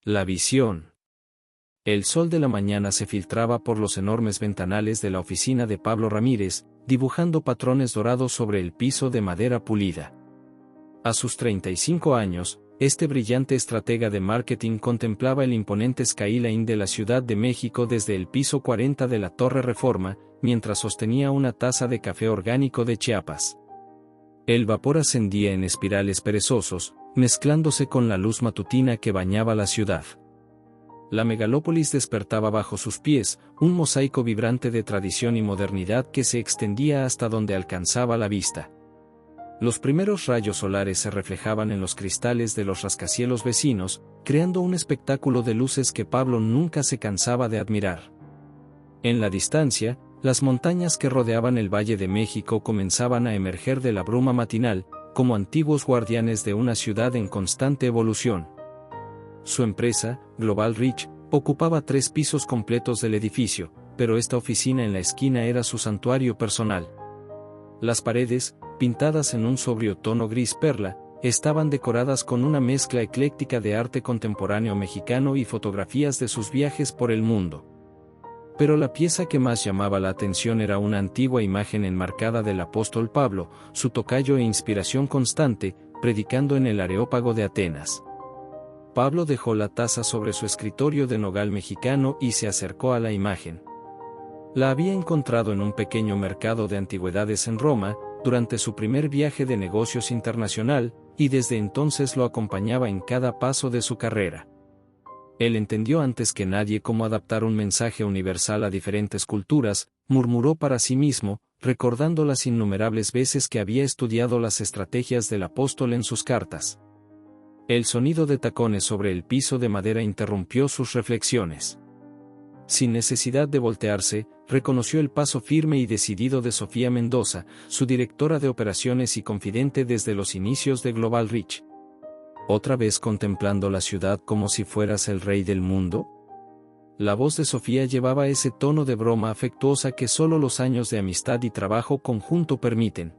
La visión. El sol de la mañana se filtraba por los enormes ventanales de la oficina de Pablo Ramírez, dibujando patrones dorados sobre el piso de madera pulida. A sus 35 años, este brillante estratega de marketing contemplaba el imponente skyline de la Ciudad de México desde el piso 40 de la Torre Reforma, mientras sostenía una taza de café orgánico de Chiapas. El vapor ascendía en espirales perezosos, mezclándose con la luz matutina que bañaba la ciudad. La megalópolis despertaba bajo sus pies, un mosaico vibrante de tradición y modernidad que se extendía hasta donde alcanzaba la vista. Los primeros rayos solares se reflejaban en los cristales de los rascacielos vecinos, creando un espectáculo de luces que Pablo nunca se cansaba de admirar. En la distancia, las montañas que rodeaban el Valle de México comenzaban a emerger de la bruma matinal, como antiguos guardianes de una ciudad en constante evolución. Su empresa, Global Reach, ocupaba 3 pisos completos del edificio, pero esta oficina en la esquina era su santuario personal. Las paredes, pintadas en un sobrio tono gris perla, estaban decoradas con una mezcla ecléctica de arte contemporáneo mexicano y fotografías de sus viajes por el mundo. Pero la pieza que más llamaba la atención era una antigua imagen enmarcada del apóstol Pablo, su tocayo e inspiración constante, predicando en el Areópago de Atenas. Pablo dejó la taza sobre su escritorio de nogal mexicano y se acercó a la imagen. La había encontrado en un pequeño mercado de antigüedades en Roma, durante su primer viaje de negocios internacional, y desde entonces lo acompañaba en cada paso de su carrera. Él entendió antes que nadie cómo adaptar un mensaje universal a diferentes culturas, murmuró para sí mismo, recordando las innumerables veces que había estudiado las estrategias del apóstol en sus cartas. El sonido de tacones sobre el piso de madera interrumpió sus reflexiones. Sin necesidad de voltearse, reconoció el paso firme y decidido de Sofía Mendoza, su directora de operaciones y confidente desde los inicios de Global Reach. ¿Otra vez contemplando la ciudad como si fueras el rey del mundo? La voz de Sofía llevaba ese tono de broma afectuosa que solo los años de amistad y trabajo conjunto permiten.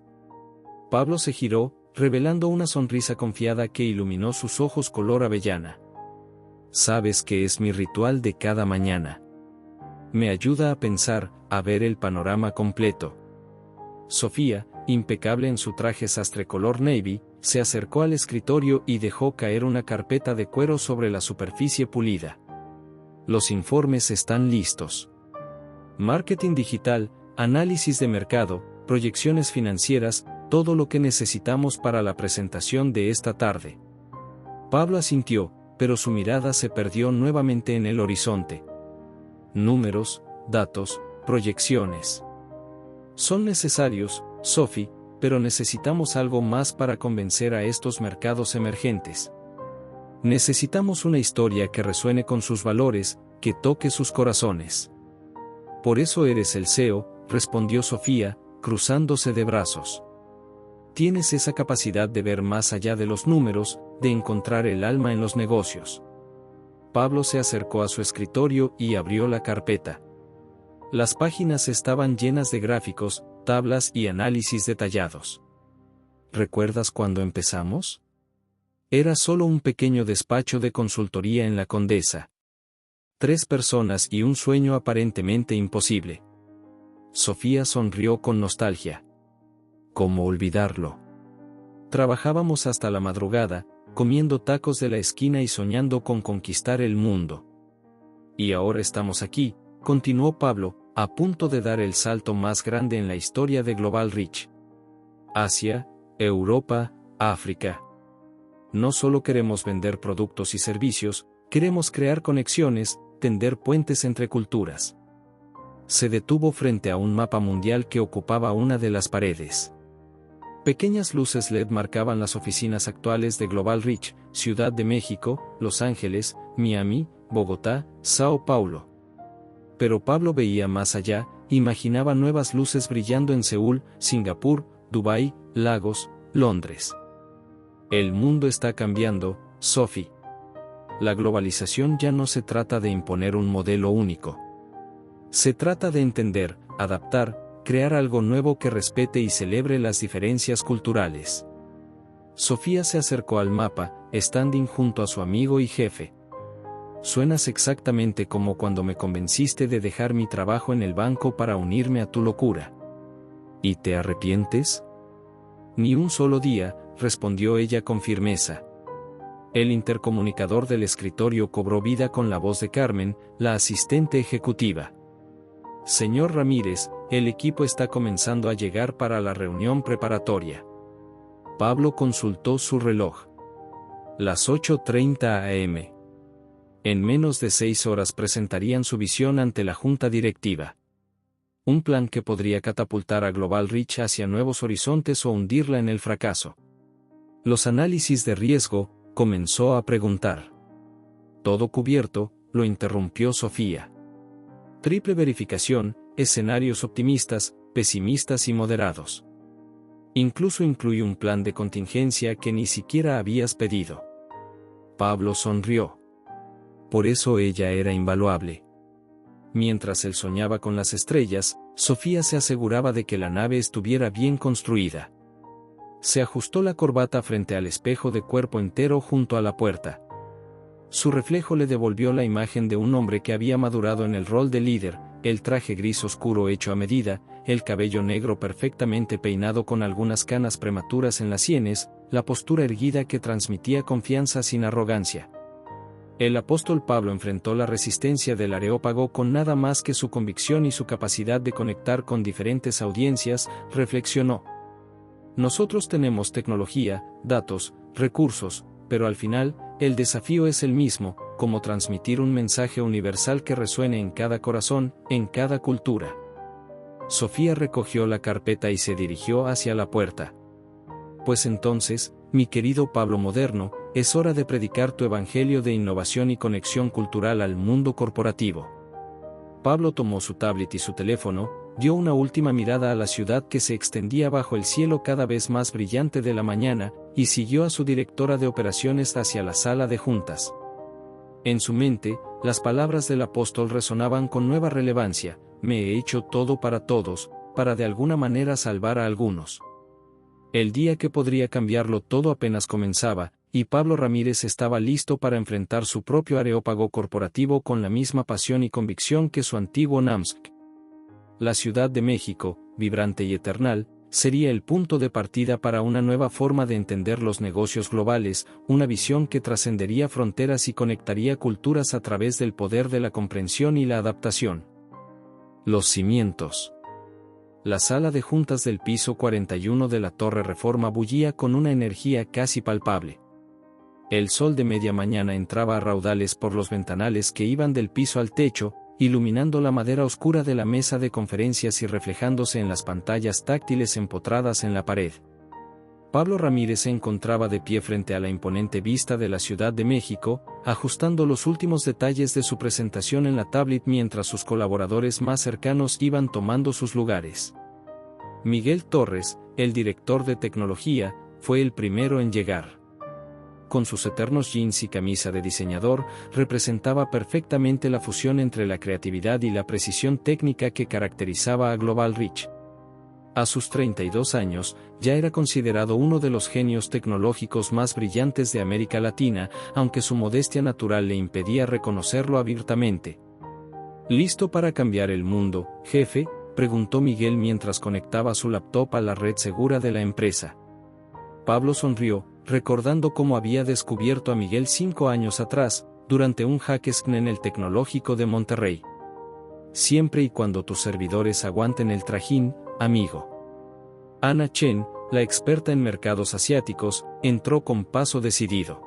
Pablo se giró, revelando una sonrisa confiada que iluminó sus ojos color avellana. Sabes que es mi ritual de cada mañana. Me ayuda a pensar, a ver el panorama completo. Sofía, impecable en su traje sastre color navy, se acercó al escritorio y dejó caer una carpeta de cuero sobre la superficie pulida. Los informes están listos. Marketing digital, análisis de mercado, proyecciones financieras, todo lo que necesitamos para la presentación de esta tarde. Pablo asintió, pero su mirada se perdió nuevamente en el horizonte. Números, datos, proyecciones. Son necesarios, Sophie, pero necesitamos algo más para convencer a estos mercados emergentes. Necesitamos una historia que resuene con sus valores, que toque sus corazones. Por eso eres el CEO, respondió Sofía, cruzándose de brazos. Tienes esa capacidad de ver más allá de los números, de encontrar el alma en los negocios. Pablo se acercó a su escritorio y abrió la carpeta. Las páginas estaban llenas de gráficos, tablas y análisis detallados. ¿Recuerdas cuando empezamos? Era solo un pequeño despacho de consultoría en la Condesa. 3 personas y un sueño aparentemente imposible. Sofía sonrió con nostalgia. ¿Cómo olvidarlo? Trabajábamos hasta la madrugada, comiendo tacos de la esquina y soñando con conquistar el mundo. Y ahora estamos aquí, continuó Pablo, a punto de dar el salto más grande en la historia de Global Reach. Asia, Europa, África. No solo queremos vender productos y servicios, queremos crear conexiones, tender puentes entre culturas. Se detuvo frente a un mapa mundial que ocupaba una de las paredes. Pequeñas luces LED marcaban las oficinas actuales de Global Reach, Ciudad de México, Los Ángeles, Miami, Bogotá, Sao Paulo. Pero Pablo veía más allá, imaginaba nuevas luces brillando en Seúl, Singapur, Dubái, Lagos, Londres. El mundo está cambiando, Sophie. La globalización ya no se trata de imponer un modelo único. Se trata de entender, adaptar, crear algo nuevo que respete y celebre las diferencias culturales. Sofía se acercó al mapa, standing junto a su amigo y jefe. suenas exactamente como cuando me convenciste de dejar mi trabajo en el banco para unirme a tu locura. ¿Y te arrepientes? Ni un solo día, respondió ella con firmeza. El intercomunicador del escritorio cobró vida con la voz de Carmen, la asistente ejecutiva. Señor Ramírez, el equipo está comenzando a llegar para la reunión preparatoria. Pablo consultó su reloj. Las 8:30 am. En menos de 6 horas presentarían su visión ante la junta directiva. Un plan que podría catapultar a Global Reach hacia nuevos horizontes o hundirla en el fracaso. Los análisis de riesgo, comenzó a preguntar. Todo cubierto, lo interrumpió Sofía. Triple verificación, escenarios optimistas, pesimistas y moderados. Incluso incluye un plan de contingencia que ni siquiera habías pedido. Pablo sonrió. Por eso ella era invaluable. Mientras él soñaba con las estrellas, Sofía se aseguraba de que la nave estuviera bien construida. Se ajustó la corbata frente al espejo de cuerpo entero junto a la puerta. Su reflejo le devolvió la imagen de un hombre que había madurado en el rol de líder, el traje gris oscuro hecho a medida, el cabello negro perfectamente peinado con algunas canas prematuras en las sienes, la postura erguida que transmitía confianza sin arrogancia. El apóstol Pablo enfrentó la resistencia del Areópago con nada más que su convicción y su capacidad de conectar con diferentes audiencias, reflexionó. Nosotros tenemos tecnología, datos, recursos, pero al final, el desafío es el mismo, como transmitir un mensaje universal que resuene en cada corazón, en cada cultura. Sofía recogió la carpeta y se dirigió hacia la puerta. Pues entonces, mi querido Pablo moderno, es hora de predicar tu evangelio de innovación y conexión cultural al mundo corporativo. Pablo tomó su tablet y su teléfono, dio una última mirada a la ciudad que se extendía bajo el cielo cada vez más brillante de la mañana, y siguió a su directora de operaciones hacia la sala de juntas. En su mente, las palabras del apóstol resonaban con nueva relevancia: me he hecho todo para todos, para de alguna manera salvar a algunos. El día que podría cambiarlo todo apenas comenzaba, y Pablo Ramírez estaba listo para enfrentar su propio Areópago corporativo con la misma pasión y convicción que su antiguo NAMSC. La Ciudad de México, vibrante y eternal, sería el punto de partida para una nueva forma de entender los negocios globales, una visión que trascendería fronteras y conectaría culturas a través del poder de la comprensión y la adaptación. Los cimientos. La sala de juntas del piso 41 de la Torre Reforma bullía con una energía casi palpable. El sol de media mañana entraba a raudales por los ventanales que iban del piso al techo, iluminando la madera oscura de la mesa de conferencias y reflejándose en las pantallas táctiles empotradas en la pared. Pablo Ramírez se encontraba de pie frente a la imponente vista de la Ciudad de México, ajustando los últimos detalles de su presentación en la tablet mientras sus colaboradores más cercanos iban tomando sus lugares. Miguel Torres, el director de tecnología, fue el primero en llegar. Con sus eternos jeans y camisa de diseñador, representaba perfectamente la fusión entre la creatividad y la precisión técnica que caracterizaba a Global Reach. A sus 32 años, ya era considerado uno de los genios tecnológicos más brillantes de América Latina, aunque su modestia natural le impedía reconocerlo abiertamente. ¿Listo para cambiar el mundo, jefe?, preguntó Miguel mientras conectaba su laptop a la red segura de la empresa. Pablo sonrió, recordando cómo había descubierto a Miguel 5 años atrás, durante un hackathon en el Tecnológico de Monterrey. Siempre y cuando tus servidores aguanten el trajín, amigo. Ana Chen, la experta en mercados asiáticos, entró con paso decidido.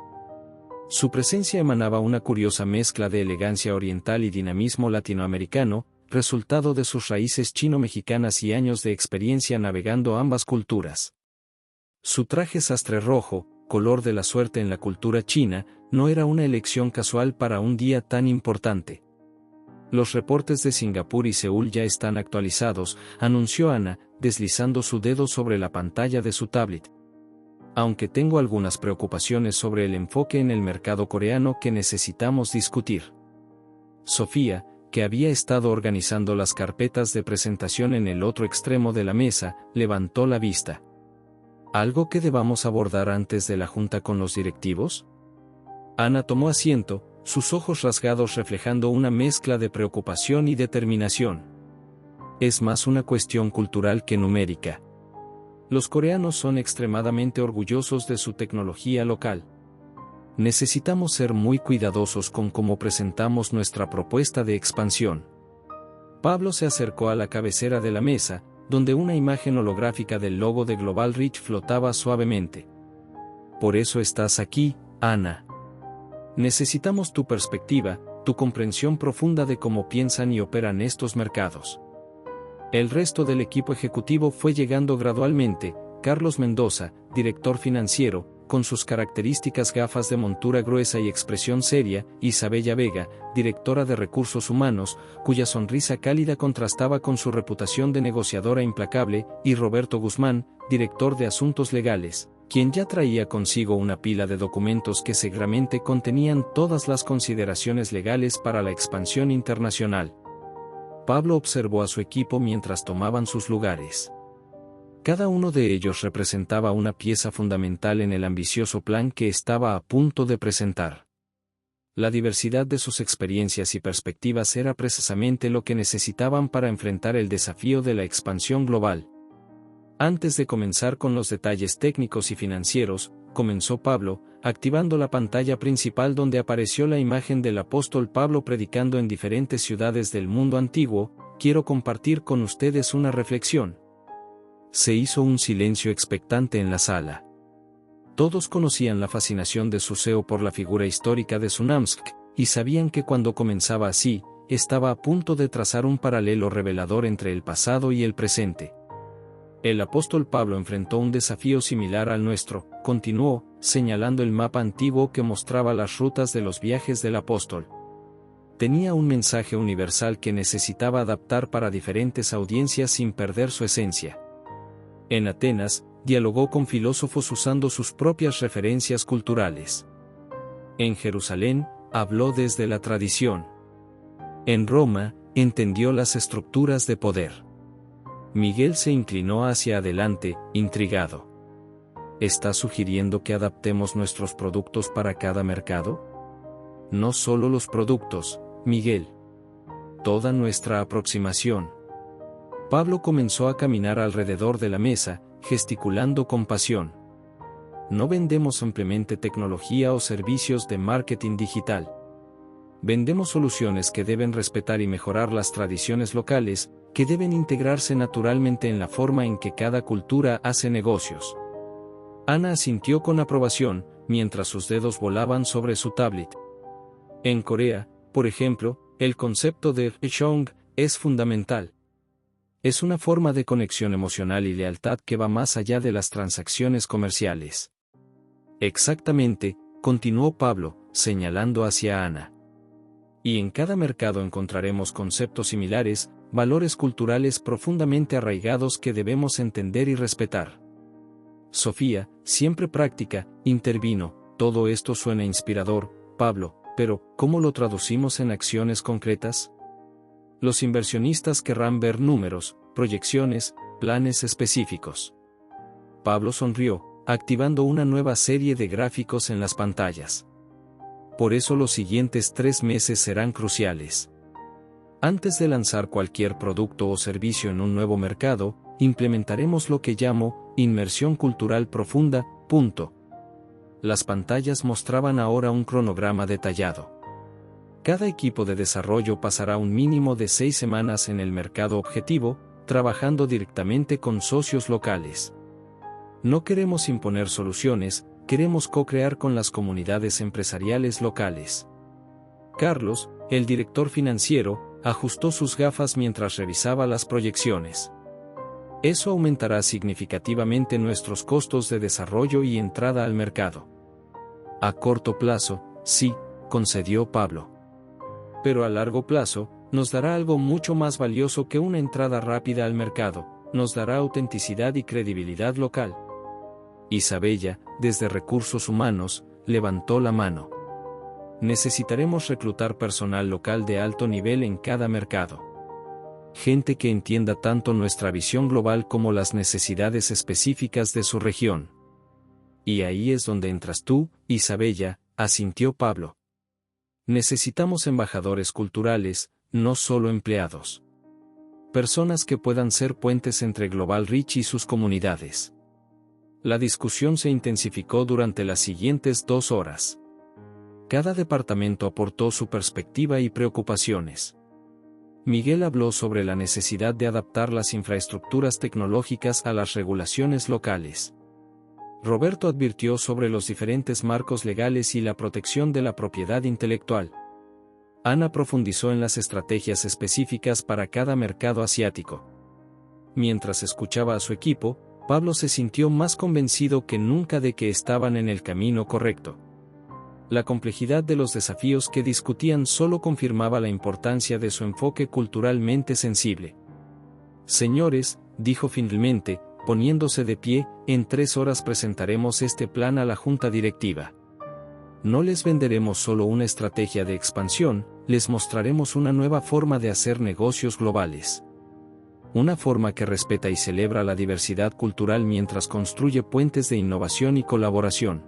Su presencia emanaba una curiosa mezcla de elegancia oriental y dinamismo latinoamericano, resultado de sus raíces chino-mexicanas y años de experiencia navegando ambas culturas. Su traje sastre rojo, color de la suerte en la cultura china, no era una elección casual para un día tan importante. Los reportes de Singapur y Seúl ya están actualizados, anunció Ana, deslizando su dedo sobre la pantalla de su tablet. Aunque tengo algunas preocupaciones sobre el enfoque en el mercado coreano que necesitamos discutir. Sofía, que había estado organizando las carpetas de presentación en el otro extremo de la mesa, levantó la vista. ¿Algo que debamos abordar antes de la junta con los directivos? Ana tomó asiento, sus ojos rasgados reflejando una mezcla de preocupación y determinación. Es más una cuestión cultural que numérica. Los coreanos son extremadamente orgullosos de su tecnología local. Necesitamos ser muy cuidadosos con cómo presentamos nuestra propuesta de expansión. Pablo se acercó a la cabecera de la mesa, donde una imagen holográfica del logo de Global Reach flotaba suavemente. Por eso estás aquí, Ana. Necesitamos tu perspectiva, tu comprensión profunda de cómo piensan y operan estos mercados. El resto del equipo ejecutivo fue llegando gradualmente. Carlos Mendoza, director financiero, con sus características gafas de montura gruesa y expresión seria; Isabella Vega, directora de recursos humanos, cuya sonrisa cálida contrastaba con su reputación de negociadora implacable; y Roberto Guzmán, director de asuntos legales, quien ya traía consigo una pila de documentos que seguramente contenían todas las consideraciones legales para la expansión internacional. Pablo observó a su equipo mientras tomaban sus lugares. Cada uno de ellos representaba una pieza fundamental en el ambicioso plan que estaba a punto de presentar. La diversidad de sus experiencias y perspectivas era precisamente lo que necesitaban para enfrentar el desafío de la expansión global. Antes de comenzar con los detalles técnicos y financieros, comenzó Pablo, activando la pantalla principal donde apareció la imagen del apóstol Pablo predicando en diferentes ciudades del mundo antiguo. Quiero compartir con ustedes una reflexión. Se hizo un silencio expectante en la sala. Todos conocían la fascinación de Suseo por la figura histórica de Sunamsk, y sabían que cuando comenzaba así, estaba a punto de trazar un paralelo revelador entre el pasado y el presente. El apóstol Pablo enfrentó un desafío similar al nuestro, continuó, señalando el mapa antiguo que mostraba las rutas de los viajes del apóstol. Tenía un mensaje universal que necesitaba adaptar para diferentes audiencias sin perder su esencia. En Atenas, dialogó con filósofos usando sus propias referencias culturales. En Jerusalén, habló desde la tradición. En Roma, entendió las estructuras de poder. Miguel se inclinó hacia adelante, intrigado. ¿Está sugiriendo que adaptemos nuestros productos para cada mercado? No solo los productos, Miguel. Toda nuestra aproximación. Pablo comenzó a caminar alrededor de la mesa, gesticulando con pasión. No vendemos simplemente tecnología o servicios de marketing digital. Vendemos soluciones que deben respetar y mejorar las tradiciones locales, que deben integrarse naturalmente en la forma en que cada cultura hace negocios. Ana asintió con aprobación, mientras sus dedos volaban sobre su tablet. En Corea, por ejemplo, el concepto de Chong es fundamental. Es una forma de conexión emocional y lealtad que va más allá de las transacciones comerciales. Exactamente, continuó Pablo, señalando hacia Ana. Y en cada mercado encontraremos conceptos similares, valores culturales profundamente arraigados que debemos entender y respetar. Sofía, siempre práctica, intervino. Todo esto suena inspirador, Pablo, pero ¿cómo lo traducimos en acciones concretas? Los inversionistas querrán ver números, proyecciones, planes específicos. Pablo sonrió, activando una nueva serie de gráficos en las pantallas. Por eso los siguientes 3 meses serán cruciales. Antes de lanzar cualquier producto o servicio en un nuevo mercado, implementaremos lo que llamo inmersión cultural profunda. Las pantallas mostraban ahora un cronograma detallado. Cada equipo de desarrollo pasará un mínimo de 6 semanas en el mercado objetivo, trabajando directamente con socios locales. No queremos imponer soluciones, queremos co-crear con las comunidades empresariales locales. Carlos, el director financiero, ajustó sus gafas mientras revisaba las proyecciones. Eso aumentará significativamente nuestros costos de desarrollo y entrada al mercado. A corto plazo, sí, concedió Pablo. Pero a largo plazo, nos dará algo mucho más valioso que una entrada rápida al mercado, nos dará autenticidad y credibilidad local. Isabella, desde Recursos Humanos, levantó la mano. Necesitaremos reclutar personal local de alto nivel en cada mercado. Gente que entienda tanto nuestra visión global como las necesidades específicas de su región. Y ahí es donde entras tú, Isabella, asintió Pablo. Necesitamos embajadores culturales, no solo empleados. Personas que puedan ser puentes entre Global Reach y sus comunidades. La discusión se intensificó durante las siguientes 2 horas. Cada departamento aportó su perspectiva y preocupaciones. Miguel habló sobre la necesidad de adaptar las infraestructuras tecnológicas a las regulaciones locales. Roberto advirtió sobre los diferentes marcos legales y la protección de la propiedad intelectual. Ana profundizó en las estrategias específicas para cada mercado asiático. Mientras escuchaba a su equipo, Pablo se sintió más convencido que nunca de que estaban en el camino correcto. La complejidad de los desafíos que discutían solo confirmaba la importancia de su enfoque culturalmente sensible. Señores, dijo finalmente, poniéndose de pie, en 3 horas presentaremos este plan a la junta directiva. No les venderemos solo una estrategia de expansión, les mostraremos una nueva forma de hacer negocios globales. Una forma que respeta y celebra la diversidad cultural mientras construye puentes de innovación y colaboración.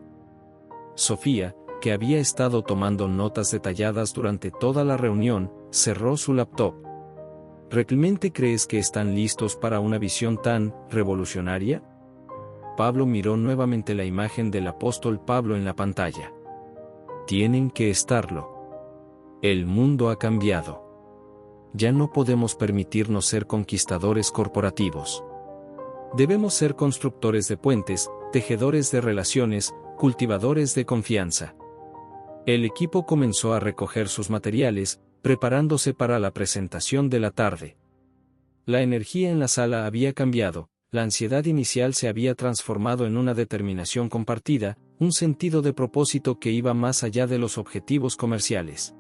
Sofía, que había estado tomando notas detalladas durante toda la reunión, cerró su laptop. ¿Realmente crees que están listos para una visión tan revolucionaria? Pablo miró nuevamente la imagen del apóstol Pablo en la pantalla. Tienen que estarlo. El mundo ha cambiado. Ya no podemos permitirnos ser conquistadores corporativos. Debemos ser constructores de puentes, tejedores de relaciones, cultivadores de confianza. El equipo comenzó a recoger sus materiales, preparándose para la presentación de la tarde. La energía en la sala había cambiado, la ansiedad inicial se había transformado en una determinación compartida, un sentido de propósito que iba más allá de los objetivos comerciales.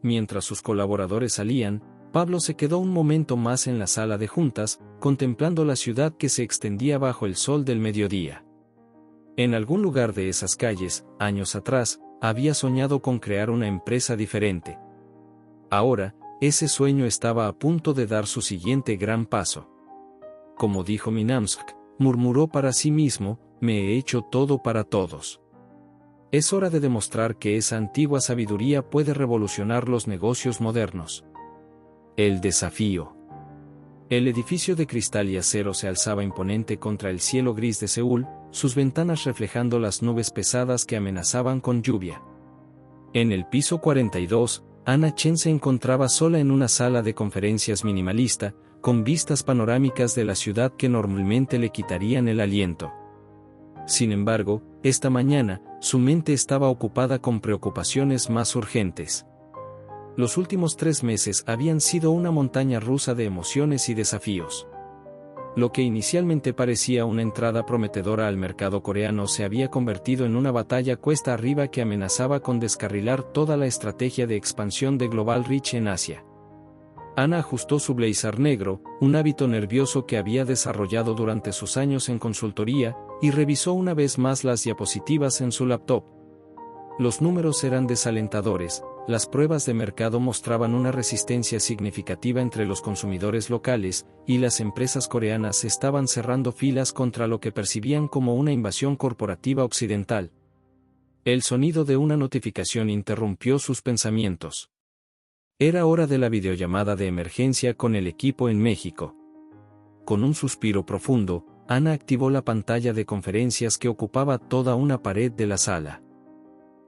Mientras sus colaboradores salían, Pablo se quedó un momento más en la sala de juntas, contemplando la ciudad que se extendía bajo el sol del mediodía. En algún lugar de esas calles, años atrás, había soñado con crear una empresa diferente. Ahora, ese sueño estaba a punto de dar su siguiente gran paso. Como dijo Minamsk, murmuró para sí mismo, me he hecho todo para todos. Es hora de demostrar que esa antigua sabiduría puede revolucionar los negocios modernos. El desafío. El edificio de cristal y acero se alzaba imponente contra el cielo gris de Seúl, sus ventanas reflejando las nubes pesadas que amenazaban con lluvia. En el piso 42, Ana Chen se encontraba sola en una sala de conferencias minimalista, con vistas panorámicas de la ciudad que normalmente le quitarían el aliento. Sin embargo, esta mañana, su mente estaba ocupada con preocupaciones más urgentes. Los últimos 3 meses habían sido una montaña rusa de emociones y desafíos. Lo que inicialmente parecía una entrada prometedora al mercado coreano se había convertido en una batalla cuesta arriba que amenazaba con descarrilar toda la estrategia de expansión de Global Reach en Asia. Ana ajustó su blazer negro, un hábito nervioso que había desarrollado durante sus años en consultoría, y revisó una vez más las diapositivas en su laptop. Los números eran desalentadores, las pruebas de mercado mostraban una resistencia significativa entre los consumidores locales, y las empresas coreanas estaban cerrando filas contra lo que percibían como una invasión corporativa occidental. El sonido de una notificación interrumpió sus pensamientos. Era hora de la videollamada de emergencia con el equipo en México. Con un suspiro profundo, Ana activó la pantalla de conferencias que ocupaba toda una pared de la sala.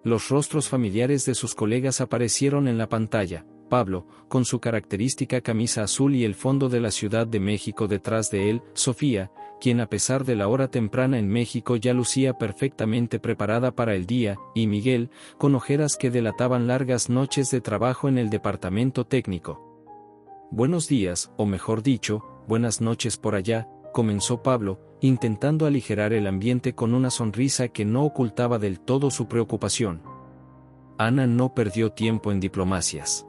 Los rostros familiares de sus colegas aparecieron en la pantalla. Pablo, con su característica camisa azul y el fondo de la Ciudad de México detrás de él, Sofía, quien a pesar de la hora temprana en México ya lucía perfectamente preparada para el día, y Miguel, con ojeras que delataban largas noches de trabajo en el departamento técnico. Buenos días, o mejor dicho, buenas noches por allá, comenzó Pablo, intentando aligerar el ambiente con una sonrisa que no ocultaba del todo su preocupación. Ana no perdió tiempo en diplomacias.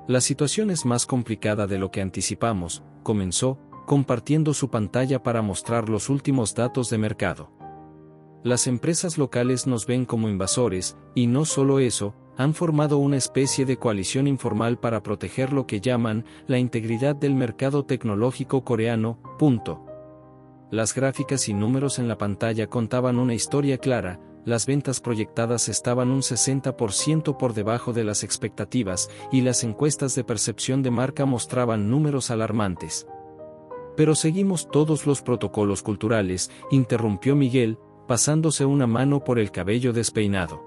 La situación es más complicada de lo que anticipamos, comenzó, compartiendo su pantalla para mostrar los últimos datos de mercado. Las empresas locales nos ven como invasores, y no solo eso, han formado una especie de coalición informal para proteger lo que llaman la integridad del mercado tecnológico coreano. Las gráficas y números en la pantalla contaban una historia clara. las ventas proyectadas estaban un 60% por debajo de las expectativas, y las encuestas de percepción de marca mostraban números alarmantes. Pero seguimos todos los protocolos culturales, interrumpió Miguel, pasándose una mano por el cabello despeinado.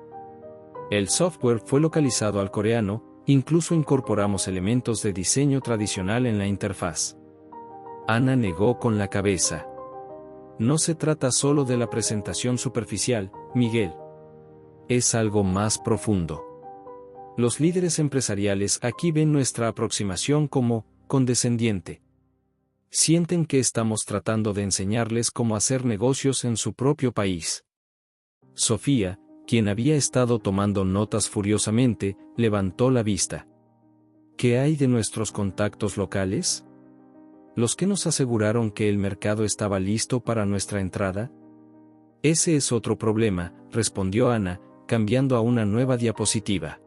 El software fue localizado al coreano, incluso incorporamos elementos de diseño tradicional en la interfaz. Ana negó con la cabeza. No se trata solo de la presentación superficial, Miguel. Es algo más profundo. Los líderes empresariales aquí ven nuestra aproximación como condescendiente. Sienten que estamos tratando de enseñarles cómo hacer negocios en su propio país. Sofía, quien había estado tomando notas furiosamente, levantó la vista. ¿Qué hay de nuestros contactos locales? ¿Los que nos aseguraron que el mercado estaba listo para nuestra entrada? Ese es otro problema, respondió Ana, cambiando a una nueva diapositiva.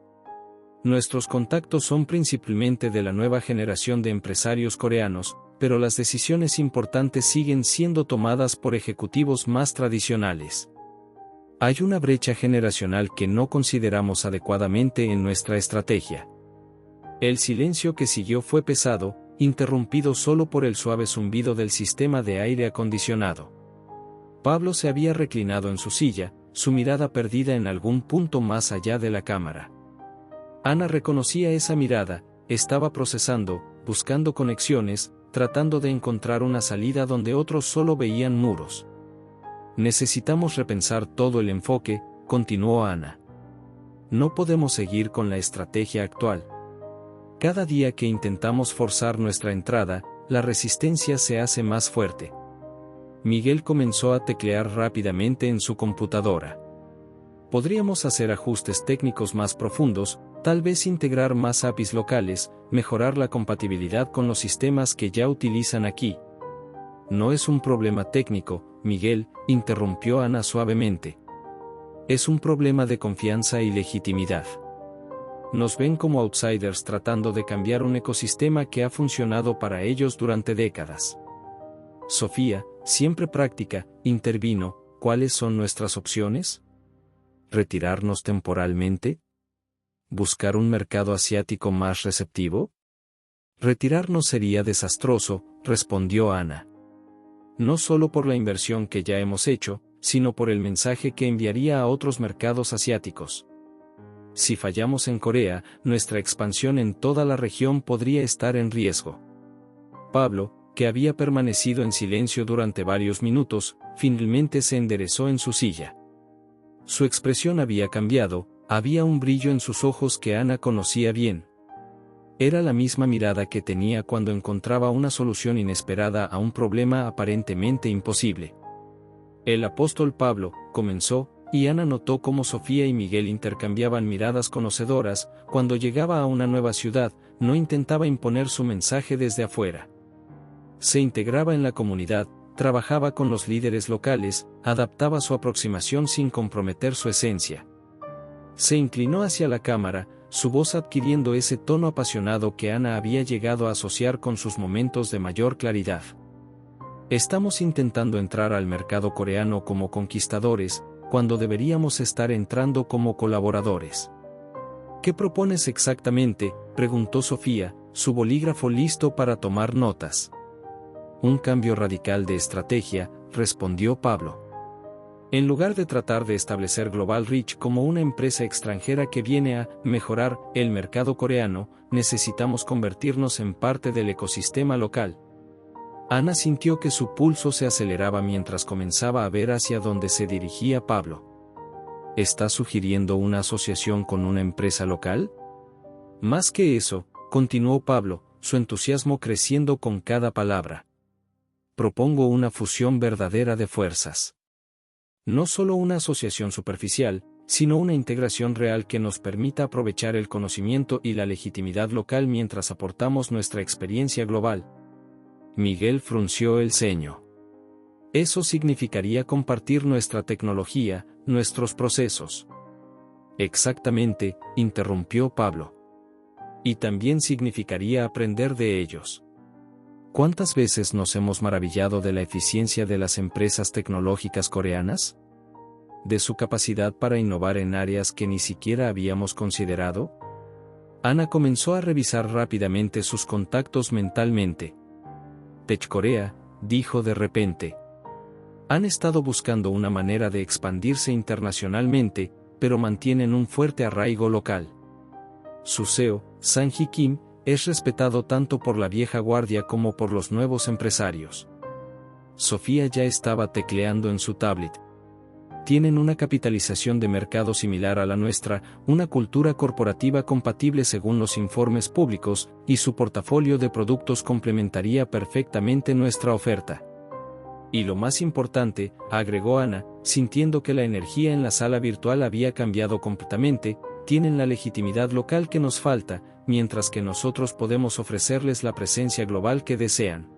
Nuestros contactos son principalmente de la nueva generación de empresarios coreanos, pero las decisiones importantes siguen siendo tomadas por ejecutivos más tradicionales. Hay una brecha generacional que no consideramos adecuadamente en nuestra estrategia. El silencio que siguió fue pesado, interrumpido solo por el suave zumbido del sistema de aire acondicionado. Pablo se había reclinado en su silla, su mirada perdida en algún punto más allá de la cámara. Ana reconocía esa mirada, estaba procesando, buscando conexiones, tratando de encontrar una salida donde otros solo veían muros. Necesitamos repensar todo el enfoque, continuó Ana. No podemos seguir con la estrategia actual. Cada día que intentamos forzar nuestra entrada, la resistencia se hace más fuerte. Miguel comenzó a teclear rápidamente en su computadora. Podríamos hacer ajustes técnicos más profundos, tal vez integrar más APIs locales, mejorar la compatibilidad con los sistemas que ya utilizan aquí. No es un problema técnico, Miguel, interrumpió Ana suavemente. Es un problema de confianza y legitimidad. Nos ven como outsiders tratando de cambiar un ecosistema que ha funcionado para ellos durante décadas. Sofía, siempre práctica, intervino. ¿Cuáles son nuestras opciones? ¿Retirarnos temporalmente? ¿Buscar un mercado asiático más receptivo? Retirarnos sería desastroso, respondió Ana. No solo por la inversión que ya hemos hecho, sino por el mensaje que enviaría a otros mercados asiáticos. Si fallamos en Corea, nuestra expansión en toda la región podría estar en riesgo. Pablo, que había permanecido en silencio durante varios minutos, finalmente se enderezó en su silla. Su expresión había cambiado, había un brillo en sus ojos que Ana conocía bien. Era la misma mirada que tenía cuando encontraba una solución inesperada a un problema aparentemente imposible. El apóstol Pablo, comenzó, y Ana notó cómo Sofía y Miguel intercambiaban miradas conocedoras. Cuando llegaba a una nueva ciudad, no intentaba imponer su mensaje desde afuera. Se integraba en la comunidad, trabajaba con los líderes locales, adaptaba su aproximación sin comprometer su esencia. Se inclinó hacia la cámara, su voz adquiriendo ese tono apasionado que Ana había llegado a asociar con sus momentos de mayor claridad. Estamos intentando entrar al mercado coreano como conquistadores, cuando deberíamos estar entrando como colaboradores. ¿Qué propones exactamente?, preguntó Sofía, su bolígrafo listo para tomar notas. Un cambio radical de estrategia, respondió Pablo. En lugar de tratar de establecer Global Reach como una empresa extranjera que viene a mejorar el mercado coreano, necesitamos convertirnos en parte del ecosistema local. Ana sintió que su pulso se aceleraba mientras comenzaba a ver hacia dónde se dirigía Pablo. ¿Está sugiriendo una asociación con una empresa local? Más que eso, continuó Pablo, su entusiasmo creciendo con cada palabra. Propongo una fusión verdadera de fuerzas. No solo una asociación superficial, sino una integración real que nos permita aprovechar el conocimiento y la legitimidad local mientras aportamos nuestra experiencia global. Miguel frunció el ceño. Eso significaría compartir nuestra tecnología, nuestros procesos. Exactamente, interrumpió Pablo. Y también significaría aprender de ellos. ¿Cuántas veces nos hemos maravillado de la eficiencia de las empresas tecnológicas coreanas? ¿De su capacidad para innovar en áreas que ni siquiera habíamos considerado? Ana comenzó a revisar rápidamente sus contactos mentalmente. Tech Korea, dijo de repente. Han estado buscando una manera de expandirse internacionalmente, pero mantienen un fuerte arraigo local. Su CEO, Sang-Hee Kim, es respetado tanto por la vieja guardia como por los nuevos empresarios. Sofía ya estaba tecleando en su tablet. Tienen una capitalización de mercado similar a la nuestra, una cultura corporativa compatible según los informes públicos, y su portafolio de productos complementaría perfectamente nuestra oferta. Y lo más importante, agregó Ana, sintiendo que la energía en la sala virtual había cambiado completamente, tienen la legitimidad local que nos falta, mientras que nosotros podemos ofrecerles la presencia global que desean.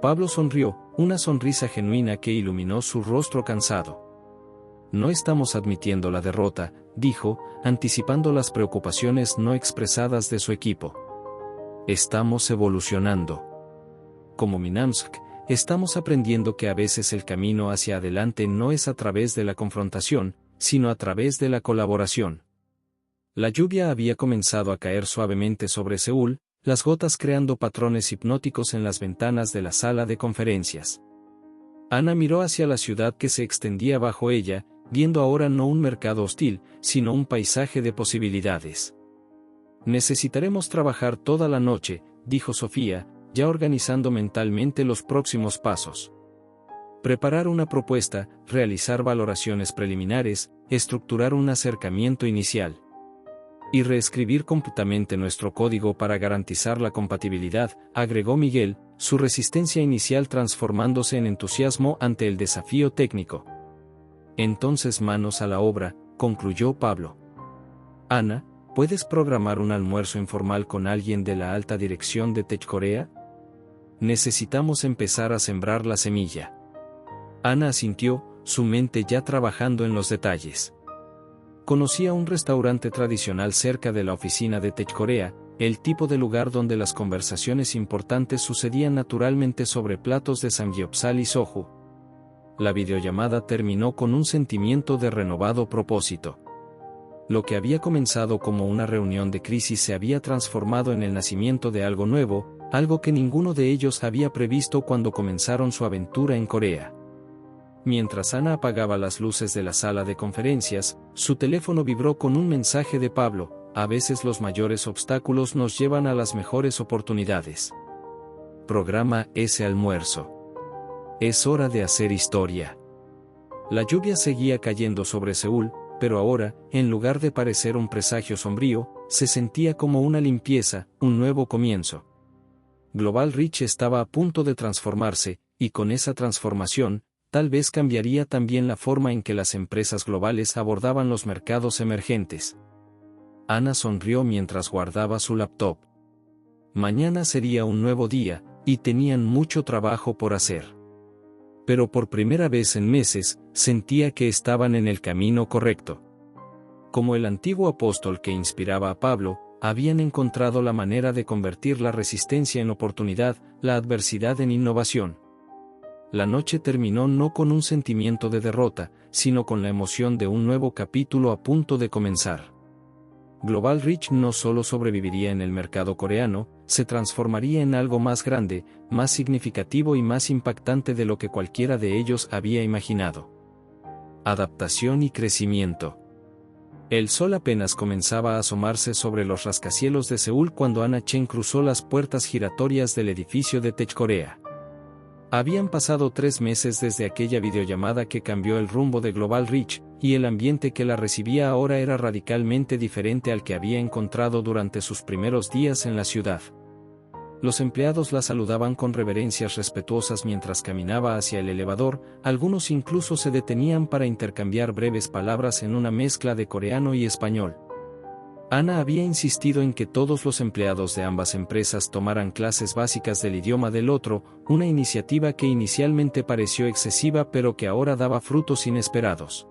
Pablo sonrió, una sonrisa genuina que iluminó su rostro cansado. No estamos admitiendo la derrota, dijo, anticipando las preocupaciones no expresadas de su equipo. Estamos evolucionando. Como Minamsk, estamos aprendiendo que a veces el camino hacia adelante no es a través de la confrontación, sino a través de la colaboración. La lluvia había comenzado a caer suavemente sobre Seúl, las gotas creando patrones hipnóticos en las ventanas de la sala de conferencias. Ana miró hacia la ciudad que se extendía bajo ella, viendo ahora no un mercado hostil, sino un paisaje de posibilidades. Necesitaremos trabajar toda la noche, dijo Sofía, ya organizando mentalmente los próximos pasos. Preparar una propuesta, realizar valoraciones preliminares, estructurar un acercamiento inicial. Y reescribir completamente nuestro código para garantizar la compatibilidad, agregó Miguel, su resistencia inicial transformándose en entusiasmo ante el desafío técnico. Entonces manos a la obra, concluyó Pablo. Ana, ¿puedes programar un almuerzo informal con alguien de la alta dirección de Tech Korea? Necesitamos empezar a sembrar la semilla. Ana asintió, su mente ya trabajando en los detalles. Conocía un restaurante tradicional cerca de la oficina de Tech Korea, el tipo de lugar donde las conversaciones importantes sucedían naturalmente sobre platos de samgyeopsal y soju. La videollamada terminó con un sentimiento de renovado propósito. Lo que había comenzado como una reunión de crisis se había transformado en el nacimiento de algo nuevo, algo que ninguno de ellos había previsto cuando comenzaron su aventura en Corea. Mientras Ana apagaba las luces de la sala de conferencias, su teléfono vibró con un mensaje de Pablo: a veces los mayores obstáculos nos llevan a las mejores oportunidades. Programa ese almuerzo. Es hora de hacer historia. La lluvia seguía cayendo sobre Seúl, pero ahora, en lugar de parecer un presagio sombrío, se sentía como una limpieza, un nuevo comienzo. Global Reach estaba a punto de transformarse, y con esa transformación, tal vez cambiaría también la forma en que las empresas globales abordaban los mercados emergentes. Ana sonrió mientras guardaba su laptop. Mañana sería un nuevo día, y tenían mucho trabajo por hacer. Pero por primera vez en meses, sentía que estaban en el camino correcto. Como el antiguo apóstol que inspiraba a Pablo, habían encontrado la manera de convertir la resistencia en oportunidad, la adversidad en innovación. La noche terminó no con un sentimiento de derrota, sino con la emoción de un nuevo capítulo a punto de comenzar. Global Reach no solo sobreviviría en el mercado coreano, se transformaría en algo más grande, más significativo y más impactante de lo que cualquiera de ellos había imaginado. Adaptación y crecimiento. El sol apenas comenzaba a asomarse sobre los rascacielos de Seúl cuando Ana Chen cruzó las puertas giratorias del edificio de Tech Korea. Habían pasado 3 meses desde aquella videollamada que cambió el rumbo de Global Reach, y el ambiente que la recibía ahora era radicalmente diferente al que había encontrado durante sus primeros días en la ciudad. Los empleados la saludaban con reverencias respetuosas mientras caminaba hacia el elevador, algunos incluso se detenían para intercambiar breves palabras en una mezcla de coreano y español. Ana había insistido en que todos los empleados de ambas empresas tomaran clases básicas del idioma del otro, una iniciativa que inicialmente pareció excesiva pero que ahora daba frutos inesperados.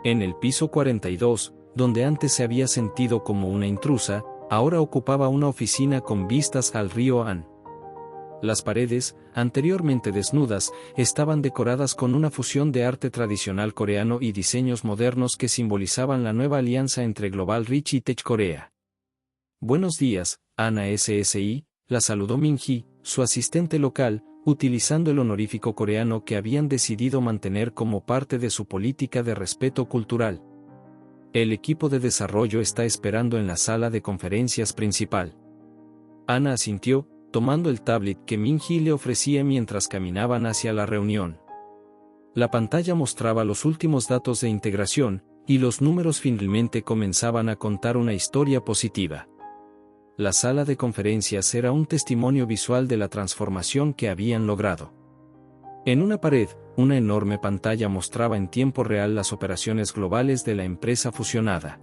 En el piso 42, donde antes se había sentido como una intrusa, ahora ocupaba una oficina con vistas al río Han. Las paredes, anteriormente desnudas, estaban decoradas con una fusión de arte tradicional coreano y diseños modernos que simbolizaban la nueva alianza entre Global Reach y Tech Korea. Buenos días, Ana SSI, la saludó Min-hee, su asistente local, utilizando el honorífico coreano que habían decidido mantener como parte de su política de respeto cultural. El equipo de desarrollo está esperando en la sala de conferencias principal. Ana asintió, tomando el tablet que Min-hee le ofrecía mientras caminaban hacia la reunión. La pantalla mostraba los últimos datos de integración, y los números finalmente comenzaban a contar una historia positiva. La sala de conferencias era un testimonio visual de la transformación que habían logrado. En una pared, una enorme pantalla mostraba en tiempo real las operaciones globales de la empresa fusionada.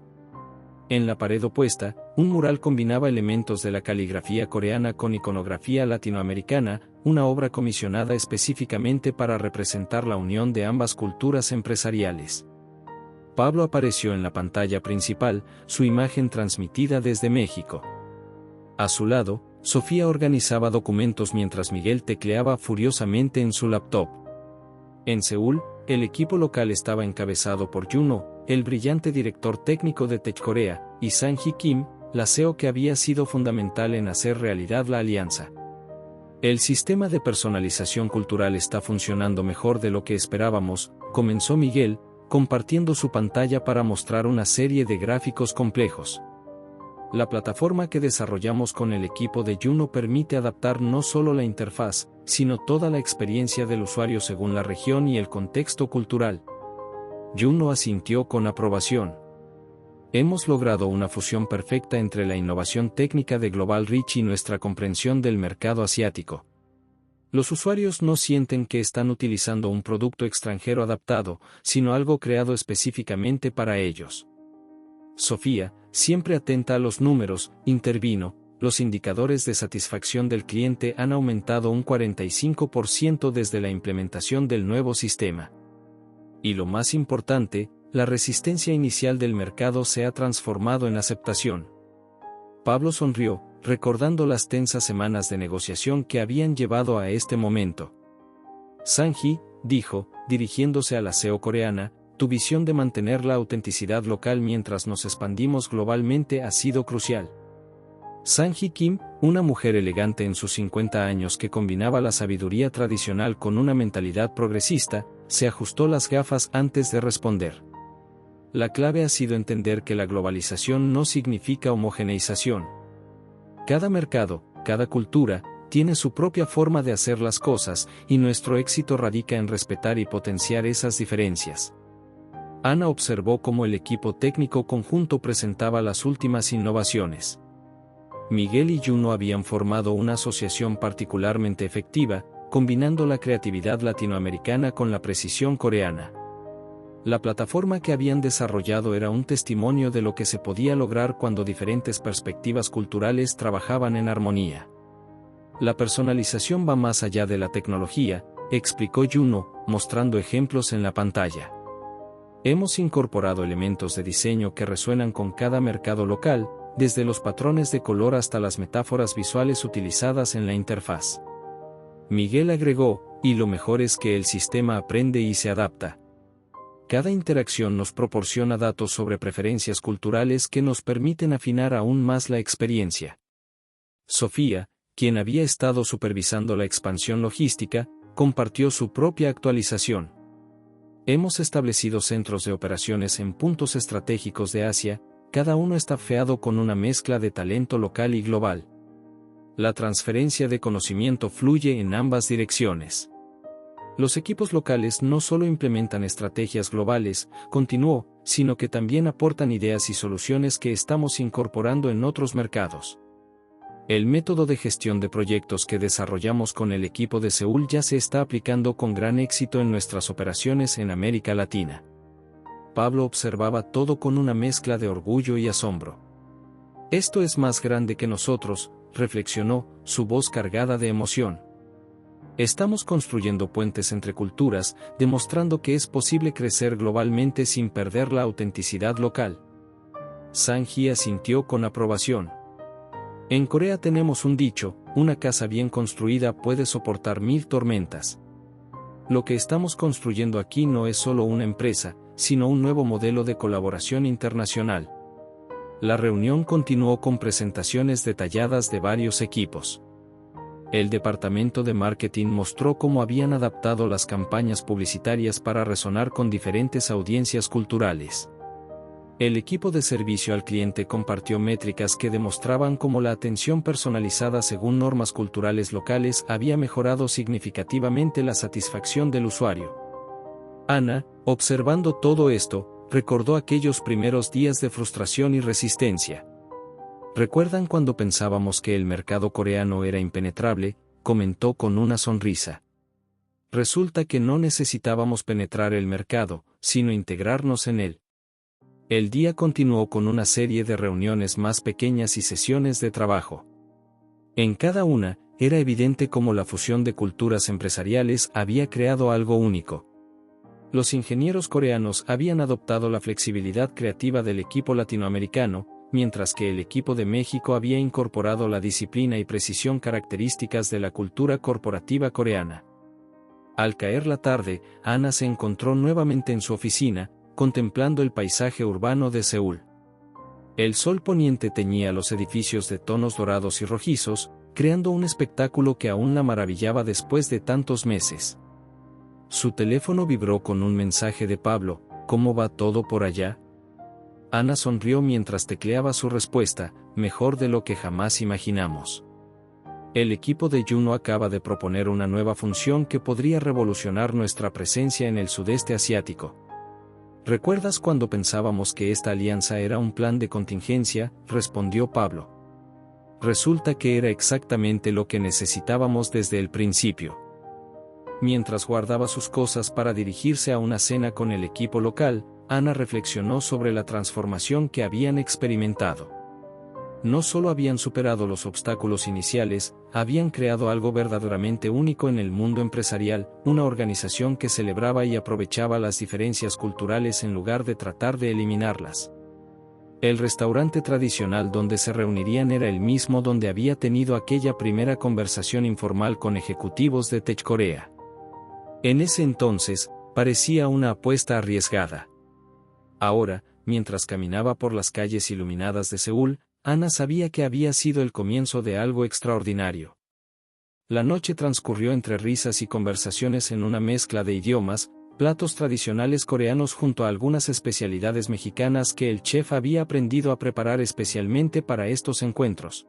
En la pared opuesta, un mural combinaba elementos de la caligrafía coreana con iconografía latinoamericana, una obra comisionada específicamente para representar la unión de ambas culturas empresariales. Pablo apareció en la pantalla principal, su imagen transmitida desde México. A su lado, Sofía organizaba documentos mientras Miguel tecleaba furiosamente en su laptop. En Seúl, el equipo local estaba encabezado por Juno, el brillante director técnico de Tech Korea, y Sang-hee Kim, la CEO que había sido fundamental en hacer realidad la alianza. El sistema de personalización cultural está funcionando mejor de lo que esperábamos, comenzó Miguel, compartiendo su pantalla para mostrar una serie de gráficos complejos. La plataforma que desarrollamos con el equipo de Juno permite adaptar no solo la interfaz, sino toda la experiencia del usuario según la región y el contexto cultural. Juno asintió con aprobación. Hemos logrado una fusión perfecta entre la innovación técnica de Global Reach y nuestra comprensión del mercado asiático. Los usuarios no sienten que están utilizando un producto extranjero adaptado, sino algo creado específicamente para ellos. Sofía, siempre atenta a los números, intervino, los indicadores de satisfacción del cliente han aumentado un 45% desde la implementación del nuevo sistema. Y lo más importante, la resistencia inicial del mercado se ha transformado en aceptación. Pablo sonrió, recordando las tensas semanas de negociación que habían llevado a este momento. Sang-hee, dijo, dirigiéndose a la CEO coreana, tu visión de mantener la autenticidad local mientras nos expandimos globalmente ha sido crucial. Sang-hee Kim, una mujer elegante en sus 50 años que combinaba la sabiduría tradicional con una mentalidad progresista, se ajustó las gafas antes de responder. La clave ha sido entender que la globalización no significa homogeneización. Cada mercado, cada cultura, tiene su propia forma de hacer las cosas, y nuestro éxito radica en respetar y potenciar esas diferencias. Ana observó cómo el equipo técnico conjunto presentaba las últimas innovaciones. Miguel y Juno habían formado una asociación particularmente efectiva, combinando la creatividad latinoamericana con la precisión coreana. La plataforma que habían desarrollado era un testimonio de lo que se podía lograr cuando diferentes perspectivas culturales trabajaban en armonía. La personalización va más allá de la tecnología, explicó Juno, mostrando ejemplos en la pantalla. Hemos incorporado elementos de diseño que resuenan con cada mercado local, desde los patrones de color hasta las metáforas visuales utilizadas en la interfaz. Miguel agregó, y lo mejor es que el sistema aprende y se adapta. Cada interacción nos proporciona datos sobre preferencias culturales que nos permiten afinar aún más la experiencia. Sofía, quien había estado supervisando la expansión logística, compartió su propia actualización. Hemos establecido centros de operaciones en puntos estratégicos de Asia, cada uno estafeado con una mezcla de talento local y global. La transferencia de conocimiento fluye en ambas direcciones. Los equipos locales no solo implementan estrategias globales, continuó, sino que también aportan ideas y soluciones que estamos incorporando en otros mercados. El método de gestión de proyectos que desarrollamos con el equipo de Seúl ya se está aplicando con gran éxito en nuestras operaciones en América Latina. Pablo observaba todo con una mezcla de orgullo y asombro. Esto es más grande que nosotros, reflexionó, su voz cargada de emoción. Estamos construyendo puentes entre culturas, demostrando que es posible crecer globalmente sin perder la autenticidad local. Sang-hee asintió con aprobación. En Corea tenemos un dicho, una casa bien construida puede soportar 1000 tormentas. Lo que estamos construyendo aquí no es solo una empresa, sino un nuevo modelo de colaboración internacional. La reunión continuó con presentaciones detalladas de varios equipos. El departamento de marketing mostró cómo habían adaptado las campañas publicitarias para resonar con diferentes audiencias culturales. El equipo de servicio al cliente compartió métricas que demostraban cómo la atención personalizada según normas culturales locales había mejorado significativamente la satisfacción del usuario. Ana, observando todo esto, recordó aquellos primeros días de frustración y resistencia. ¿Recuerdan cuando pensábamos que el mercado coreano era impenetrable?, comentó con una sonrisa. Resulta que no necesitábamos penetrar el mercado, sino integrarnos en él. El día continuó con una serie de reuniones más pequeñas y sesiones de trabajo. En cada una, era evidente cómo la fusión de culturas empresariales había creado algo único. Los ingenieros coreanos habían adoptado la flexibilidad creativa del equipo latinoamericano, mientras que el equipo de México había incorporado la disciplina y precisión características de la cultura corporativa coreana. Al caer la tarde, Ana se encontró nuevamente en su oficina, contemplando el paisaje urbano de Seúl. El sol poniente teñía los edificios de tonos dorados y rojizos, creando un espectáculo que aún la maravillaba después de tantos meses. Su teléfono vibró con un mensaje de Pablo: ¿cómo va todo por allá? Ana sonrió mientras tecleaba su respuesta: mejor de lo que jamás imaginamos. El equipo de Juno acaba de proponer una nueva función que podría revolucionar nuestra presencia en el sudeste asiático. ¿Recuerdas cuando pensábamos que esta alianza era un plan de contingencia?, respondió Pablo. Resulta que era exactamente lo que necesitábamos desde el principio. Mientras guardaba sus cosas para dirigirse a una cena con el equipo local, Ana reflexionó sobre la transformación que habían experimentado. No solo habían superado los obstáculos iniciales, habían creado algo verdaderamente único en el mundo empresarial, una organización que celebraba y aprovechaba las diferencias culturales en lugar de tratar de eliminarlas. El restaurante tradicional donde se reunirían era el mismo donde había tenido aquella primera conversación informal con ejecutivos de Tech Corea. En ese entonces, parecía una apuesta arriesgada. Ahora, mientras caminaba por las calles iluminadas de Seúl, Ana sabía que había sido el comienzo de algo extraordinario. La noche transcurrió entre risas y conversaciones en una mezcla de idiomas, platos tradicionales coreanos junto a algunas especialidades mexicanas que el chef había aprendido a preparar especialmente para estos encuentros.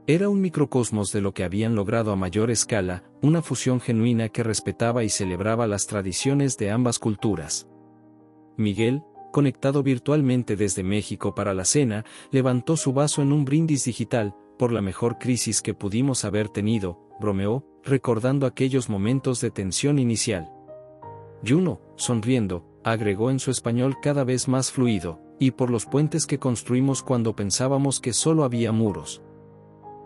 Era un microcosmos de lo que habían logrado a mayor escala, una fusión genuina que respetaba y celebraba las tradiciones de ambas culturas. Miguel, conectado virtualmente desde México para la cena, levantó su vaso en un brindis digital: por la mejor crisis que pudimos haber tenido, bromeó, recordando aquellos momentos de tensión inicial. Juno, sonriendo, agregó en su español cada vez más fluido: y por los puentes que construimos cuando pensábamos que solo había muros.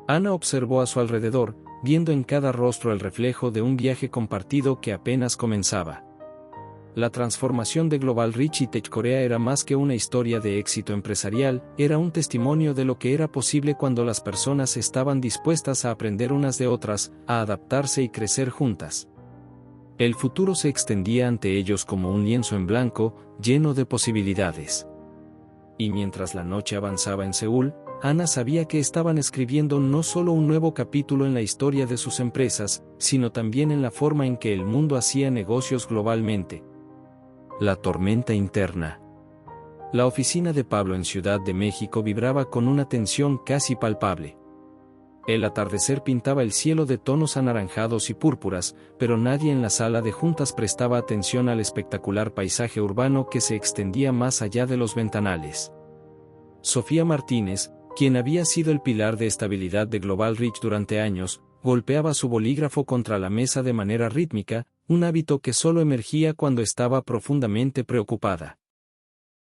Ana observó a su alrededor, viendo en cada rostro el reflejo de un viaje compartido que apenas comenzaba. La transformación de Global Reach y Tech Corea era más que una historia de éxito empresarial, era un testimonio de lo que era posible cuando las personas estaban dispuestas a aprender unas de otras, a adaptarse y crecer juntas. El futuro se extendía ante ellos como un lienzo en blanco, lleno de posibilidades. Y mientras la noche avanzaba en Seúl, Ana sabía que estaban escribiendo no solo un nuevo capítulo en la historia de sus empresas, sino también en la forma en que el mundo hacía negocios globalmente. La tormenta interna. La oficina de Pablo en Ciudad de México vibraba con una tensión casi palpable. El atardecer pintaba el cielo de tonos anaranjados y púrpuras, pero nadie en la sala de juntas prestaba atención al espectacular paisaje urbano que se extendía más allá de los ventanales. Sofía Martínez, quien había sido el pilar de estabilidad de Global Reach durante años, golpeaba su bolígrafo contra la mesa de manera rítmica, un hábito que solo emergía cuando estaba profundamente preocupada.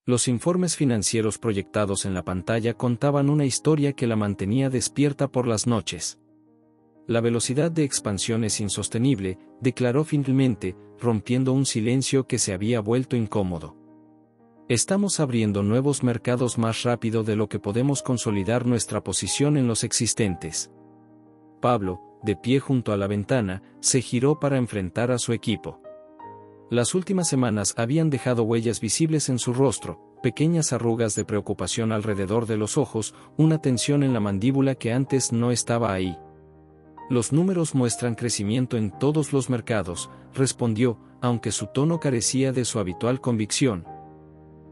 Los informes financieros proyectados en la pantalla contaban una historia que la mantenía despierta por las noches. La velocidad de expansión es insostenible, declaró finalmente, rompiendo un silencio que se había vuelto incómodo. Estamos abriendo nuevos mercados más rápido de lo que podemos consolidar nuestra posición en los existentes. Pablo, de pie junto a la ventana, se giró para enfrentar a su equipo. Las últimas semanas habían dejado huellas visibles en su rostro, pequeñas arrugas de preocupación alrededor de los ojos, una tensión en la mandíbula que antes no estaba ahí. Los números muestran crecimiento en todos los mercados, respondió, aunque su tono carecía de su habitual convicción.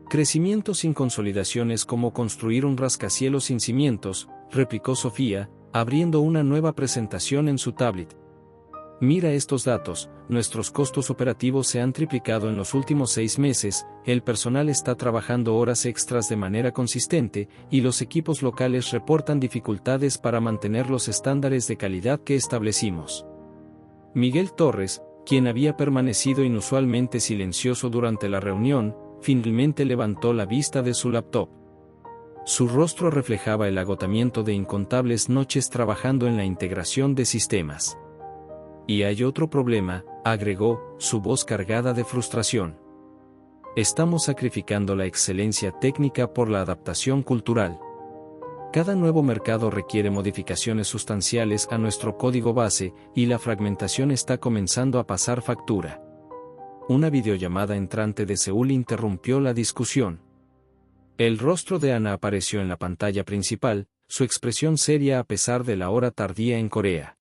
Crecimiento sin consolidación es como construir un rascacielos sin cimientos, replicó Sofía, abriendo una nueva presentación en su tablet. Mira estos datos, nuestros costos operativos se han triplicado en los últimos 6 meses, el personal está trabajando horas extras de manera consistente, y los equipos locales reportan dificultades para mantener los estándares de calidad que establecimos. Miguel Torres, quien había permanecido inusualmente silencioso durante la reunión, finalmente levantó la vista de su laptop. Su rostro reflejaba el agotamiento de incontables noches trabajando en la integración de sistemas. Y hay otro problema, agregó, su voz cargada de frustración. Estamos sacrificando la excelencia técnica por la adaptación cultural. Cada nuevo mercado requiere modificaciones sustanciales a nuestro código base, y la fragmentación está comenzando a pasar factura. Una videollamada entrante de Seúl interrumpió la discusión. El rostro de Ana apareció en la pantalla principal, su expresión seria a pesar de la hora tardía en Corea.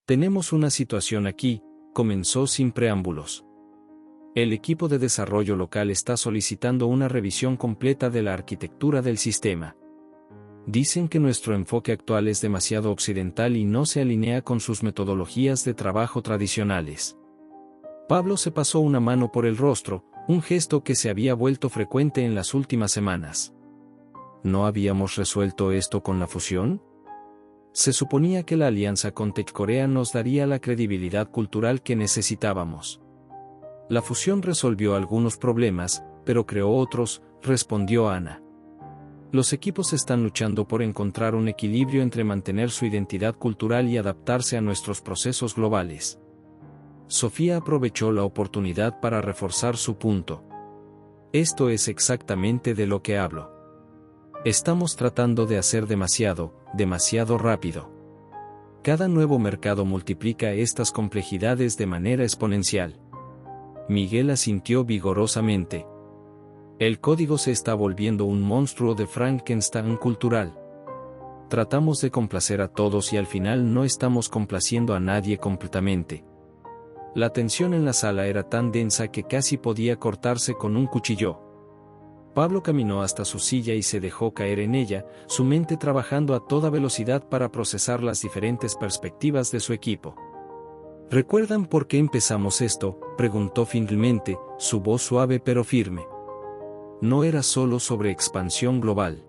Tenemos una situación aquí, comenzó sin preámbulos. El equipo de desarrollo local está solicitando una revisión completa de la arquitectura del sistema. Dicen que nuestro enfoque actual es demasiado occidental y no se alinea con sus metodologías de trabajo tradicionales. Pablo se pasó una mano por el rostro, un gesto que se había vuelto frecuente en las últimas semanas. ¿No habíamos resuelto esto con la fusión? Se suponía que la alianza con Tech Korea nos daría la credibilidad cultural que necesitábamos. La fusión resolvió algunos problemas, pero creó otros, respondió Ana. Los equipos están luchando por encontrar un equilibrio entre mantener su identidad cultural y adaptarse a nuestros procesos globales. Sofía aprovechó la oportunidad para reforzar su punto. Esto es exactamente de lo que hablo. Estamos tratando de hacer demasiado rápido. Cada nuevo mercado multiplica estas complejidades de manera exponencial. Miguel asintió vigorosamente. El código se está volviendo un monstruo de Frankenstein cultural. Tratamos de complacer a todos y al final no estamos complaciendo a nadie completamente. La tensión en la sala era tan densa que casi podía cortarse con un cuchillo. Pablo caminó hasta su silla y se dejó caer en ella, su mente trabajando a toda velocidad para procesar las diferentes perspectivas de su equipo. ¿Recuerdan por qué empezamos esto?, preguntó finalmente, su voz suave pero firme. No era solo sobre expansión global.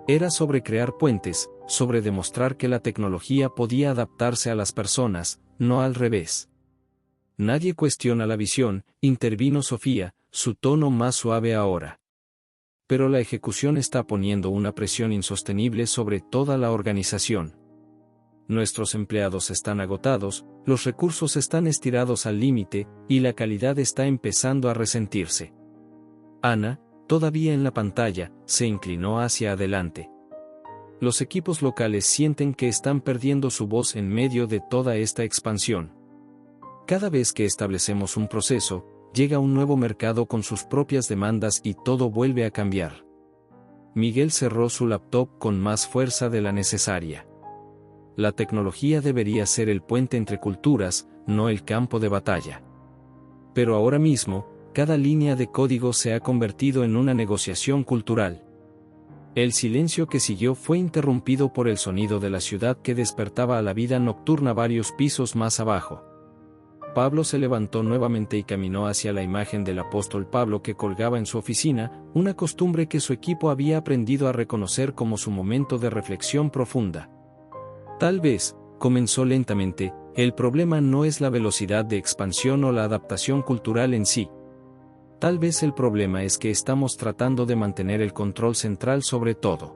Era sobre crear puentes, sobre demostrar que la tecnología podía adaptarse a las personas, no al revés. Nadie cuestiona la visión, intervino Sofía, su tono más suave ahora. Pero la ejecución está poniendo una presión insostenible sobre toda la organización. Nuestros empleados están agotados, los recursos están estirados al límite, y la calidad está empezando a resentirse. Ana, todavía en la pantalla, se inclinó hacia adelante. Los equipos locales sienten que están perdiendo su voz en medio de toda esta expansión. Cada vez que establecemos un proceso, llega un nuevo mercado con sus propias demandas y todo vuelve a cambiar. Miguel cerró su laptop con más fuerza de la necesaria. La tecnología debería ser el puente entre culturas, no el campo de batalla. Pero ahora mismo, cada línea de código se ha convertido en una negociación cultural. El silencio que siguió fue interrumpido por el sonido de la ciudad que despertaba a la vida nocturna varios pisos más abajo. Pablo se levantó nuevamente y caminó hacia la imagen del apóstol Pablo que colgaba en su oficina, una costumbre que su equipo había aprendido a reconocer como su momento de reflexión profunda. Tal vez, comenzó lentamente, el problema no es la velocidad de expansión o la adaptación cultural en sí. Tal vez el problema es que estamos tratando de mantener el control central sobre todo.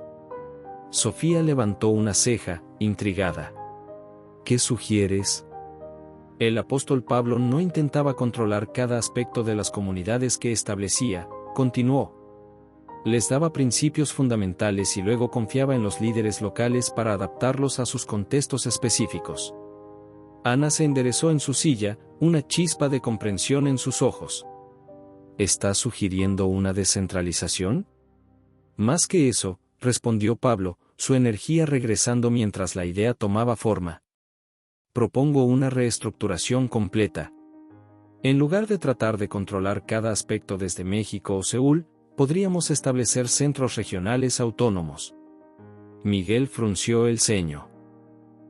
Sofía levantó una ceja, intrigada. ¿Qué sugieres? El apóstol Pablo no intentaba controlar cada aspecto de las comunidades que establecía, continuó. Les daba principios fundamentales y luego confiaba en los líderes locales para adaptarlos a sus contextos específicos. Ana se enderezó en su silla, una chispa de comprensión en sus ojos. ¿Estás sugiriendo una descentralización? Más que eso, respondió Pablo, su energía regresando mientras la idea tomaba forma. Propongo una reestructuración completa. En lugar de tratar de controlar cada aspecto desde México o Seúl, podríamos establecer centros regionales autónomos. Miguel frunció el ceño.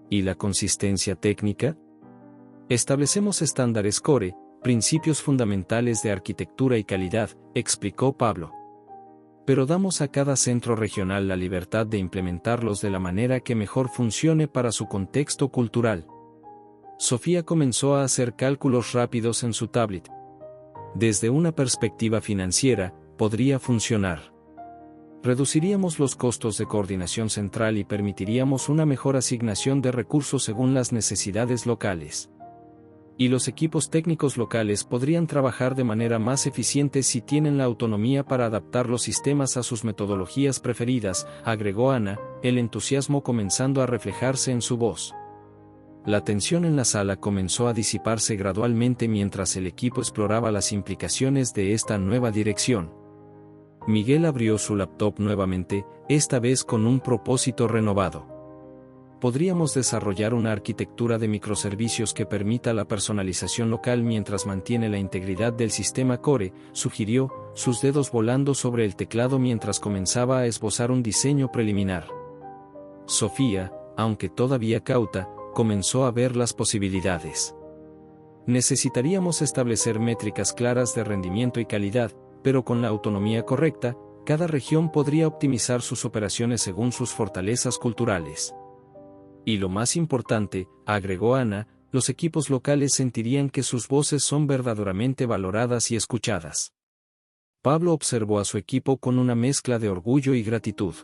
¿Y la consistencia técnica? Establecemos estándares core, principios fundamentales de arquitectura y calidad, explicó Pablo. Pero damos a cada centro regional la libertad de implementarlos de la manera que mejor funcione para su contexto cultural. Sofía comenzó a hacer cálculos rápidos en su tablet. Desde una perspectiva financiera, podría funcionar. Reduciríamos los costos de coordinación central y permitiríamos una mejor asignación de recursos según las necesidades locales. Y los equipos técnicos locales podrían trabajar de manera más eficiente si tienen la autonomía para adaptar los sistemas a sus metodologías preferidas, agregó Ana, el entusiasmo comenzando a reflejarse en su voz. La tensión en la sala comenzó a disiparse gradualmente mientras el equipo exploraba las implicaciones de esta nueva dirección. Miguel abrió su laptop nuevamente, esta vez con un propósito renovado. Podríamos desarrollar una arquitectura de microservicios que permita la personalización local mientras mantiene la integridad del sistema core, sugirió, sus dedos volando sobre el teclado mientras comenzaba a esbozar un diseño preliminar. Sofía, aunque todavía cauta, comenzó a ver las posibilidades. Necesitaríamos establecer métricas claras de rendimiento y calidad, pero con la autonomía correcta, cada región podría optimizar sus operaciones según sus fortalezas culturales. Y lo más importante, agregó Ana, los equipos locales sentirían que sus voces son verdaderamente valoradas y escuchadas. Pablo observó a su equipo con una mezcla de orgullo y gratitud.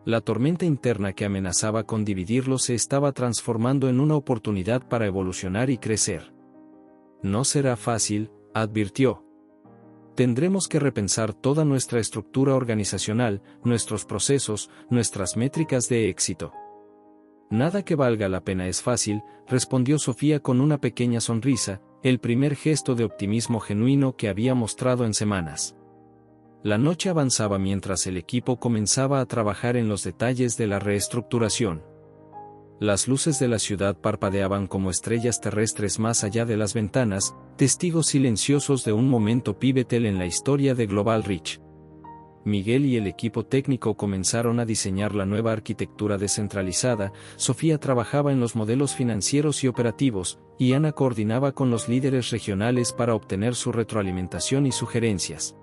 La tormenta interna que amenazaba con dividirlos se estaba transformando en una oportunidad para evolucionar y crecer. No será fácil, advirtió. Tendremos que repensar toda nuestra estructura organizacional, nuestros procesos, nuestras métricas de éxito. Nada que valga la pena es fácil, respondió Sofía con una pequeña sonrisa, el primer gesto de optimismo genuino que había mostrado en semanas. La noche avanzaba mientras el equipo comenzaba a trabajar en los detalles de la reestructuración. Las luces de la ciudad parpadeaban como estrellas terrestres más allá de las ventanas, testigos silenciosos de un momento pivotal en la historia de Global Reach. Miguel y el equipo técnico comenzaron a diseñar la nueva arquitectura descentralizada, Sofía trabajaba en los modelos financieros y operativos, y Ana coordinaba con los líderes regionales para obtener su retroalimentación y sugerencias.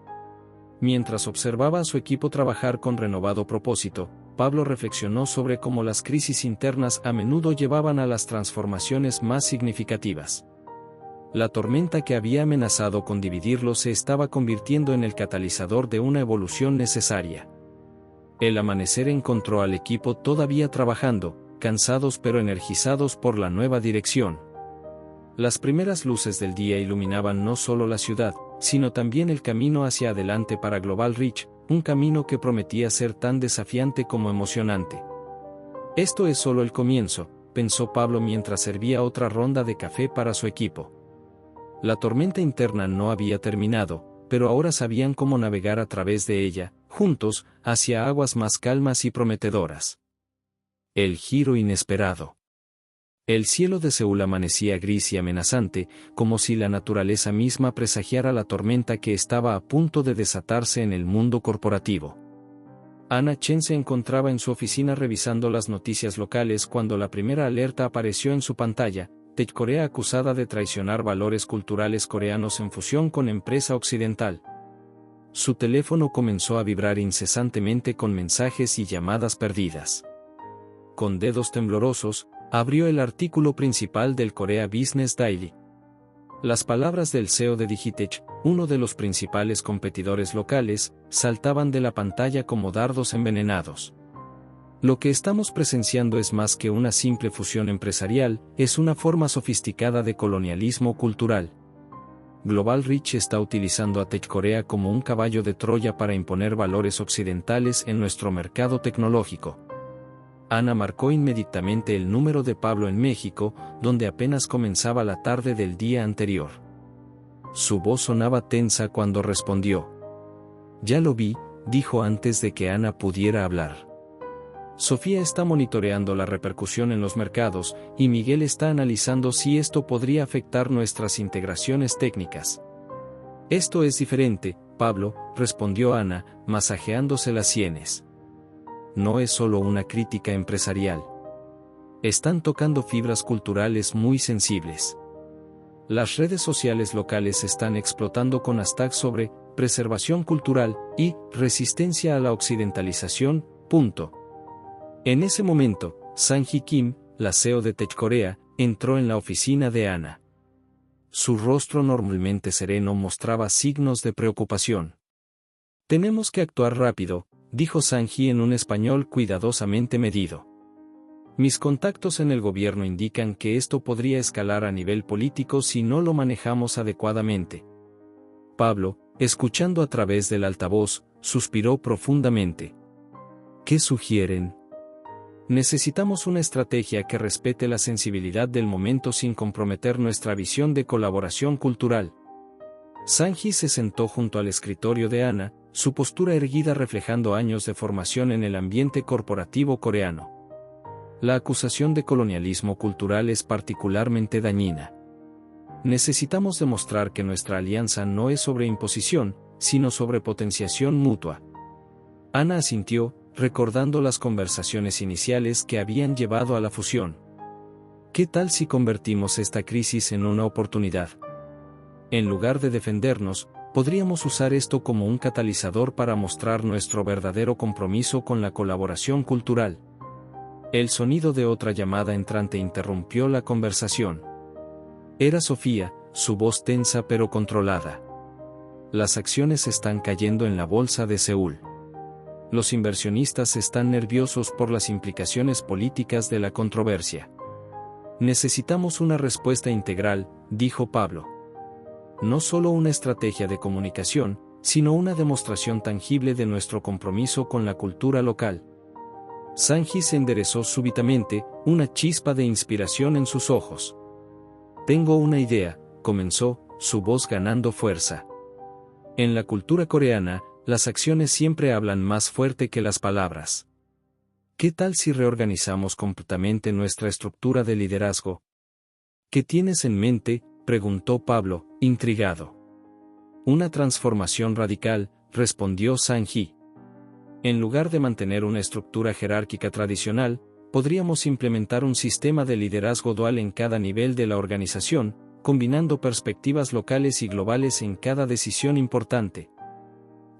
Mientras observaba a su equipo trabajar con renovado propósito, Pablo reflexionó sobre cómo las crisis internas a menudo llevaban a las transformaciones más significativas. La tormenta que había amenazado con dividirlos se estaba convirtiendo en el catalizador de una evolución necesaria. El amanecer encontró al equipo todavía trabajando, cansados pero energizados por la nueva dirección. Las primeras luces del día iluminaban no solo la ciudad, sino también el camino hacia adelante para Global Reach, un camino que prometía ser tan desafiante como emocionante. Esto es solo el comienzo, pensó Pablo mientras servía otra ronda de café para su equipo. La tormenta interna no había terminado, pero ahora sabían cómo navegar a través de ella, juntos, hacia aguas más calmas y prometedoras. El giro inesperado. El cielo de Seúl amanecía gris y amenazante, como si la naturaleza misma presagiara la tormenta que estaba a punto de desatarse en el mundo corporativo. Ana Chen se encontraba en su oficina revisando las noticias locales cuando la primera alerta apareció en su pantalla: Tech Corea acusada de traicionar valores culturales coreanos en fusión con empresa occidental. Su teléfono comenzó a vibrar incesantemente con mensajes y llamadas perdidas. Con dedos temblorosos, abrió el artículo principal del Korea Business Daily. Las palabras del CEO de Digitech, uno de los principales competidores locales, saltaban de la pantalla como dardos envenenados. Lo que estamos presenciando es más que una simple fusión empresarial, es una forma sofisticada de colonialismo cultural. Global Reach está utilizando a TechCorea como un caballo de Troya para imponer valores occidentales en nuestro mercado tecnológico. Ana marcó inmediatamente el número de Pablo en México, donde apenas comenzaba la tarde del día anterior. Su voz sonaba tensa cuando respondió. Ya lo vi, dijo antes de que Ana pudiera hablar. Sofía está monitoreando la repercusión en los mercados, y Miguel está analizando si esto podría afectar nuestras integraciones técnicas. Esto es diferente, Pablo, respondió Ana, masajeándose las sienes. No es solo una crítica empresarial. Están tocando fibras culturales muy sensibles. Las redes sociales locales están explotando con hashtags sobre preservación cultural y resistencia a la occidentalización. En ese momento, Sang-hee Kim, la CEO de TechCorea, entró en la oficina de Ana. Su rostro normalmente sereno mostraba signos de preocupación. Tenemos que actuar rápido, dijo Sang-hee en un español cuidadosamente medido. Mis contactos en el gobierno indican que esto podría escalar a nivel político si no lo manejamos adecuadamente. Pablo, escuchando a través del altavoz, suspiró profundamente. ¿Qué sugieren? Necesitamos una estrategia que respete la sensibilidad del momento sin comprometer nuestra visión de colaboración cultural. Sang-hee se sentó junto al escritorio de Ana, su postura erguida reflejando años de formación en el ambiente corporativo coreano. La acusación de colonialismo cultural es particularmente dañina. Necesitamos demostrar que nuestra alianza no es sobre imposición, sino sobre potenciación mutua. Ana asintió, recordando las conversaciones iniciales que habían llevado a la fusión. ¿Qué tal si convertimos esta crisis en una oportunidad? En lugar de defendernos, podríamos usar esto como un catalizador para mostrar nuestro verdadero compromiso con la colaboración cultural. El sonido de otra llamada entrante interrumpió la conversación. Era Sofía, su voz tensa pero controlada. Las acciones están cayendo en la bolsa de Seúl. Los inversionistas están nerviosos por las implicaciones políticas de la controversia. Necesitamos una respuesta integral, dijo Pablo. No solo una estrategia de comunicación, sino una demostración tangible de nuestro compromiso con la cultura local. Sang-hee se enderezó súbitamente, una chispa de inspiración en sus ojos. Tengo una idea, comenzó, su voz ganando fuerza. En la cultura coreana, las acciones siempre hablan más fuerte que las palabras. ¿Qué tal si reorganizamos completamente nuestra estructura de liderazgo? ¿Qué tienes en mente?, preguntó Pablo, intrigado. Una transformación radical, respondió Sang-hee. En lugar de mantener una estructura jerárquica tradicional, podríamos implementar un sistema de liderazgo dual en cada nivel de la organización, combinando perspectivas locales y globales en cada decisión importante.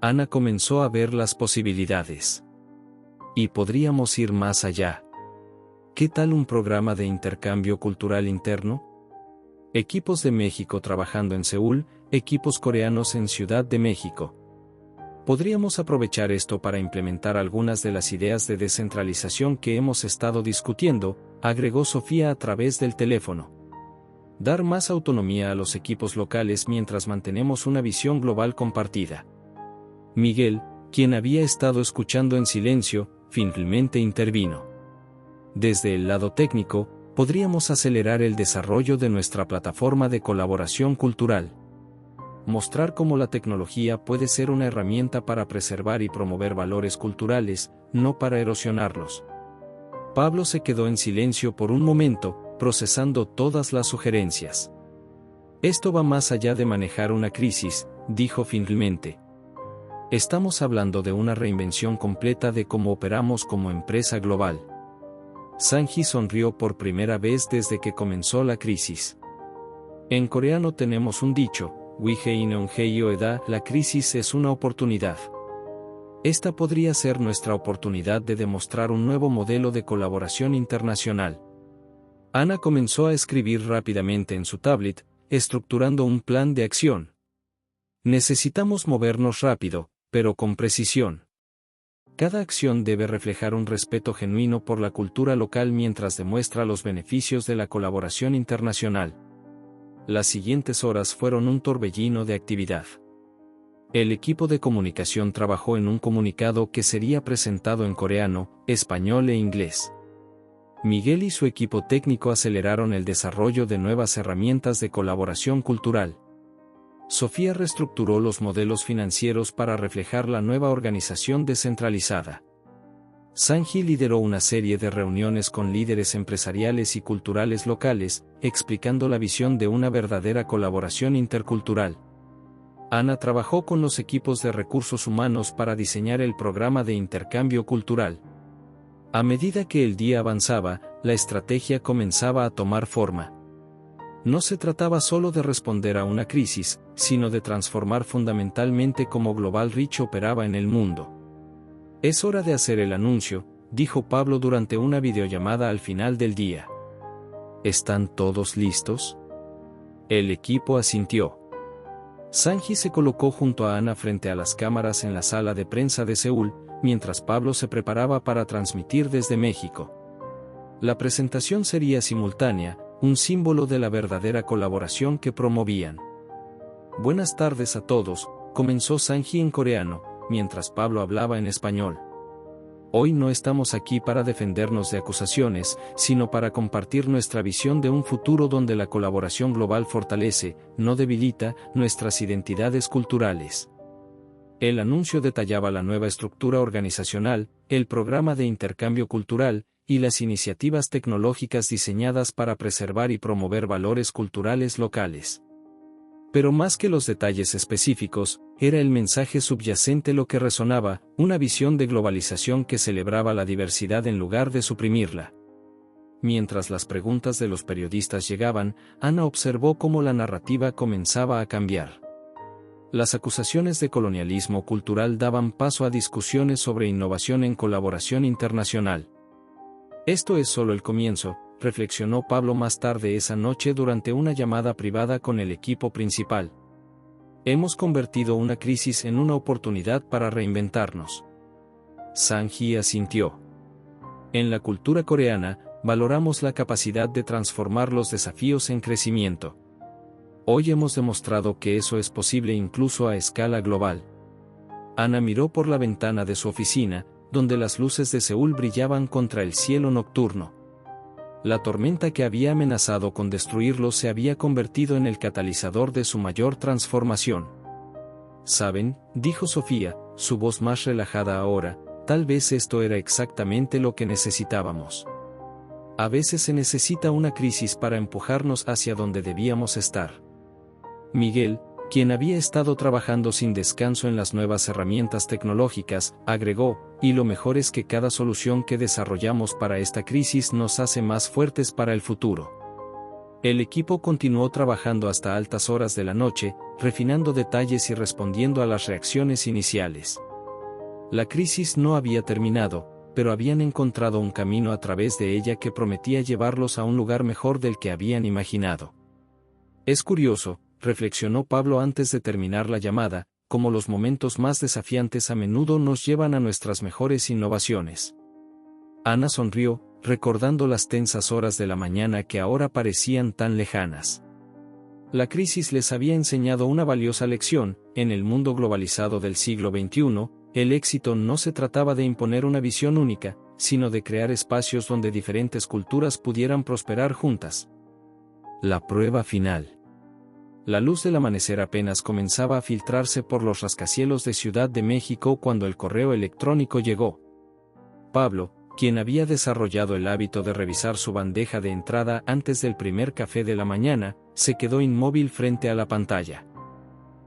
Ana comenzó a ver las posibilidades. Y podríamos ir más allá. ¿Qué tal un programa de intercambio cultural interno? Equipos de México trabajando en Seúl, equipos coreanos en Ciudad de México. Podríamos aprovechar esto para implementar algunas de las ideas de descentralización que hemos estado discutiendo, agregó Sofía a través del teléfono. Dar más autonomía a los equipos locales mientras mantenemos una visión global compartida. Miguel, quien había estado escuchando en silencio, finalmente intervino. Desde el lado técnico, podríamos acelerar el desarrollo de nuestra plataforma de colaboración cultural. Mostrar cómo la tecnología puede ser una herramienta para preservar y promover valores culturales, no para erosionarlos. Pablo se quedó en silencio por un momento, procesando todas las sugerencias. Esto va más allá de manejar una crisis, dijo finalmente. Estamos hablando de una reinvención completa de cómo operamos como empresa global. Sang-hee sonrió por primera vez desde que comenzó la crisis. En coreano tenemos un dicho, la crisis es una oportunidad. Esta podría ser nuestra oportunidad de demostrar un nuevo modelo de colaboración internacional. Ana comenzó a escribir rápidamente en su tablet, estructurando un plan de acción. Necesitamos movernos rápido, pero con precisión. Cada acción debe reflejar un respeto genuino por la cultura local mientras demuestra los beneficios de la colaboración internacional. Las siguientes horas fueron un torbellino de actividad. El equipo de comunicación trabajó en un comunicado que sería presentado en coreano, español e inglés. Miguel y su equipo técnico aceleraron el desarrollo de nuevas herramientas de colaboración cultural. Sofía reestructuró los modelos financieros para reflejar la nueva organización descentralizada. Sanji lideró una serie de reuniones con líderes empresariales y culturales locales, explicando la visión de una verdadera colaboración intercultural. Ana trabajó con los equipos de recursos humanos para diseñar el programa de intercambio cultural. A medida que el día avanzaba, la estrategia comenzaba a tomar forma. No se trataba solo de responder a una crisis, sino de transformar fundamentalmente cómo Global Reach operaba en el mundo. Es hora de hacer el anuncio, dijo Pablo durante una videollamada al final del día. ¿Están todos listos? El equipo asintió. Sanji se colocó junto a Ana frente a las cámaras en la sala de prensa de Seúl, mientras Pablo se preparaba para transmitir desde México. La presentación sería simultánea, un símbolo de la verdadera colaboración que promovían. Buenas tardes a todos, comenzó Sanji en coreano, mientras Pablo hablaba en español. Hoy no estamos aquí para defendernos de acusaciones, sino para compartir nuestra visión de un futuro donde la colaboración global fortalece, no debilita, nuestras identidades culturales. El anuncio detallaba la nueva estructura organizacional, el programa de intercambio cultural, y las iniciativas tecnológicas diseñadas para preservar y promover valores culturales locales. Pero más que los detalles específicos, era el mensaje subyacente lo que resonaba, una visión de globalización que celebraba la diversidad en lugar de suprimirla. Mientras las preguntas de los periodistas llegaban, Ana observó cómo la narrativa comenzaba a cambiar. Las acusaciones de colonialismo cultural daban paso a discusiones sobre innovación en colaboración internacional. Esto es solo el comienzo, reflexionó Pablo más tarde esa noche durante una llamada privada con el equipo principal. Hemos convertido una crisis en una oportunidad para reinventarnos. Sanji asintió. En la cultura coreana, valoramos la capacidad de transformar los desafíos en crecimiento. Hoy hemos demostrado que eso es posible incluso a escala global. Ana miró por la ventana de su oficina, donde las luces de Seúl brillaban contra el cielo nocturno. La tormenta que había amenazado con destruirlo se había convertido en el catalizador de su mayor transformación. ¿Saben?, dijo Sofía, su voz más relajada ahora, tal vez esto era exactamente lo que necesitábamos. A veces se necesita una crisis para empujarnos hacia donde debíamos estar. Miguel, quien había estado trabajando sin descanso en las nuevas herramientas tecnológicas, agregó, y lo mejor es que cada solución que desarrollamos para esta crisis nos hace más fuertes para el futuro. El equipo continuó trabajando hasta altas horas de la noche, refinando detalles y respondiendo a las reacciones iniciales. La crisis no había terminado, pero habían encontrado un camino a través de ella que prometía llevarlos a un lugar mejor del que habían imaginado. Es curioso, reflexionó Pablo antes de terminar la llamada, como los momentos más desafiantes a menudo nos llevan a nuestras mejores innovaciones. Ana sonrió, recordando las tensas horas de la mañana que ahora parecían tan lejanas. La crisis les había enseñado una valiosa lección: en el mundo globalizado del siglo XXI, el éxito no se trataba de imponer una visión única, sino de crear espacios donde diferentes culturas pudieran prosperar juntas. La prueba final. La luz del amanecer apenas comenzaba a filtrarse por los rascacielos de Ciudad de México cuando el correo electrónico llegó. Pablo, quien había desarrollado el hábito de revisar su bandeja de entrada antes del primer café de la mañana, se quedó inmóvil frente a la pantalla.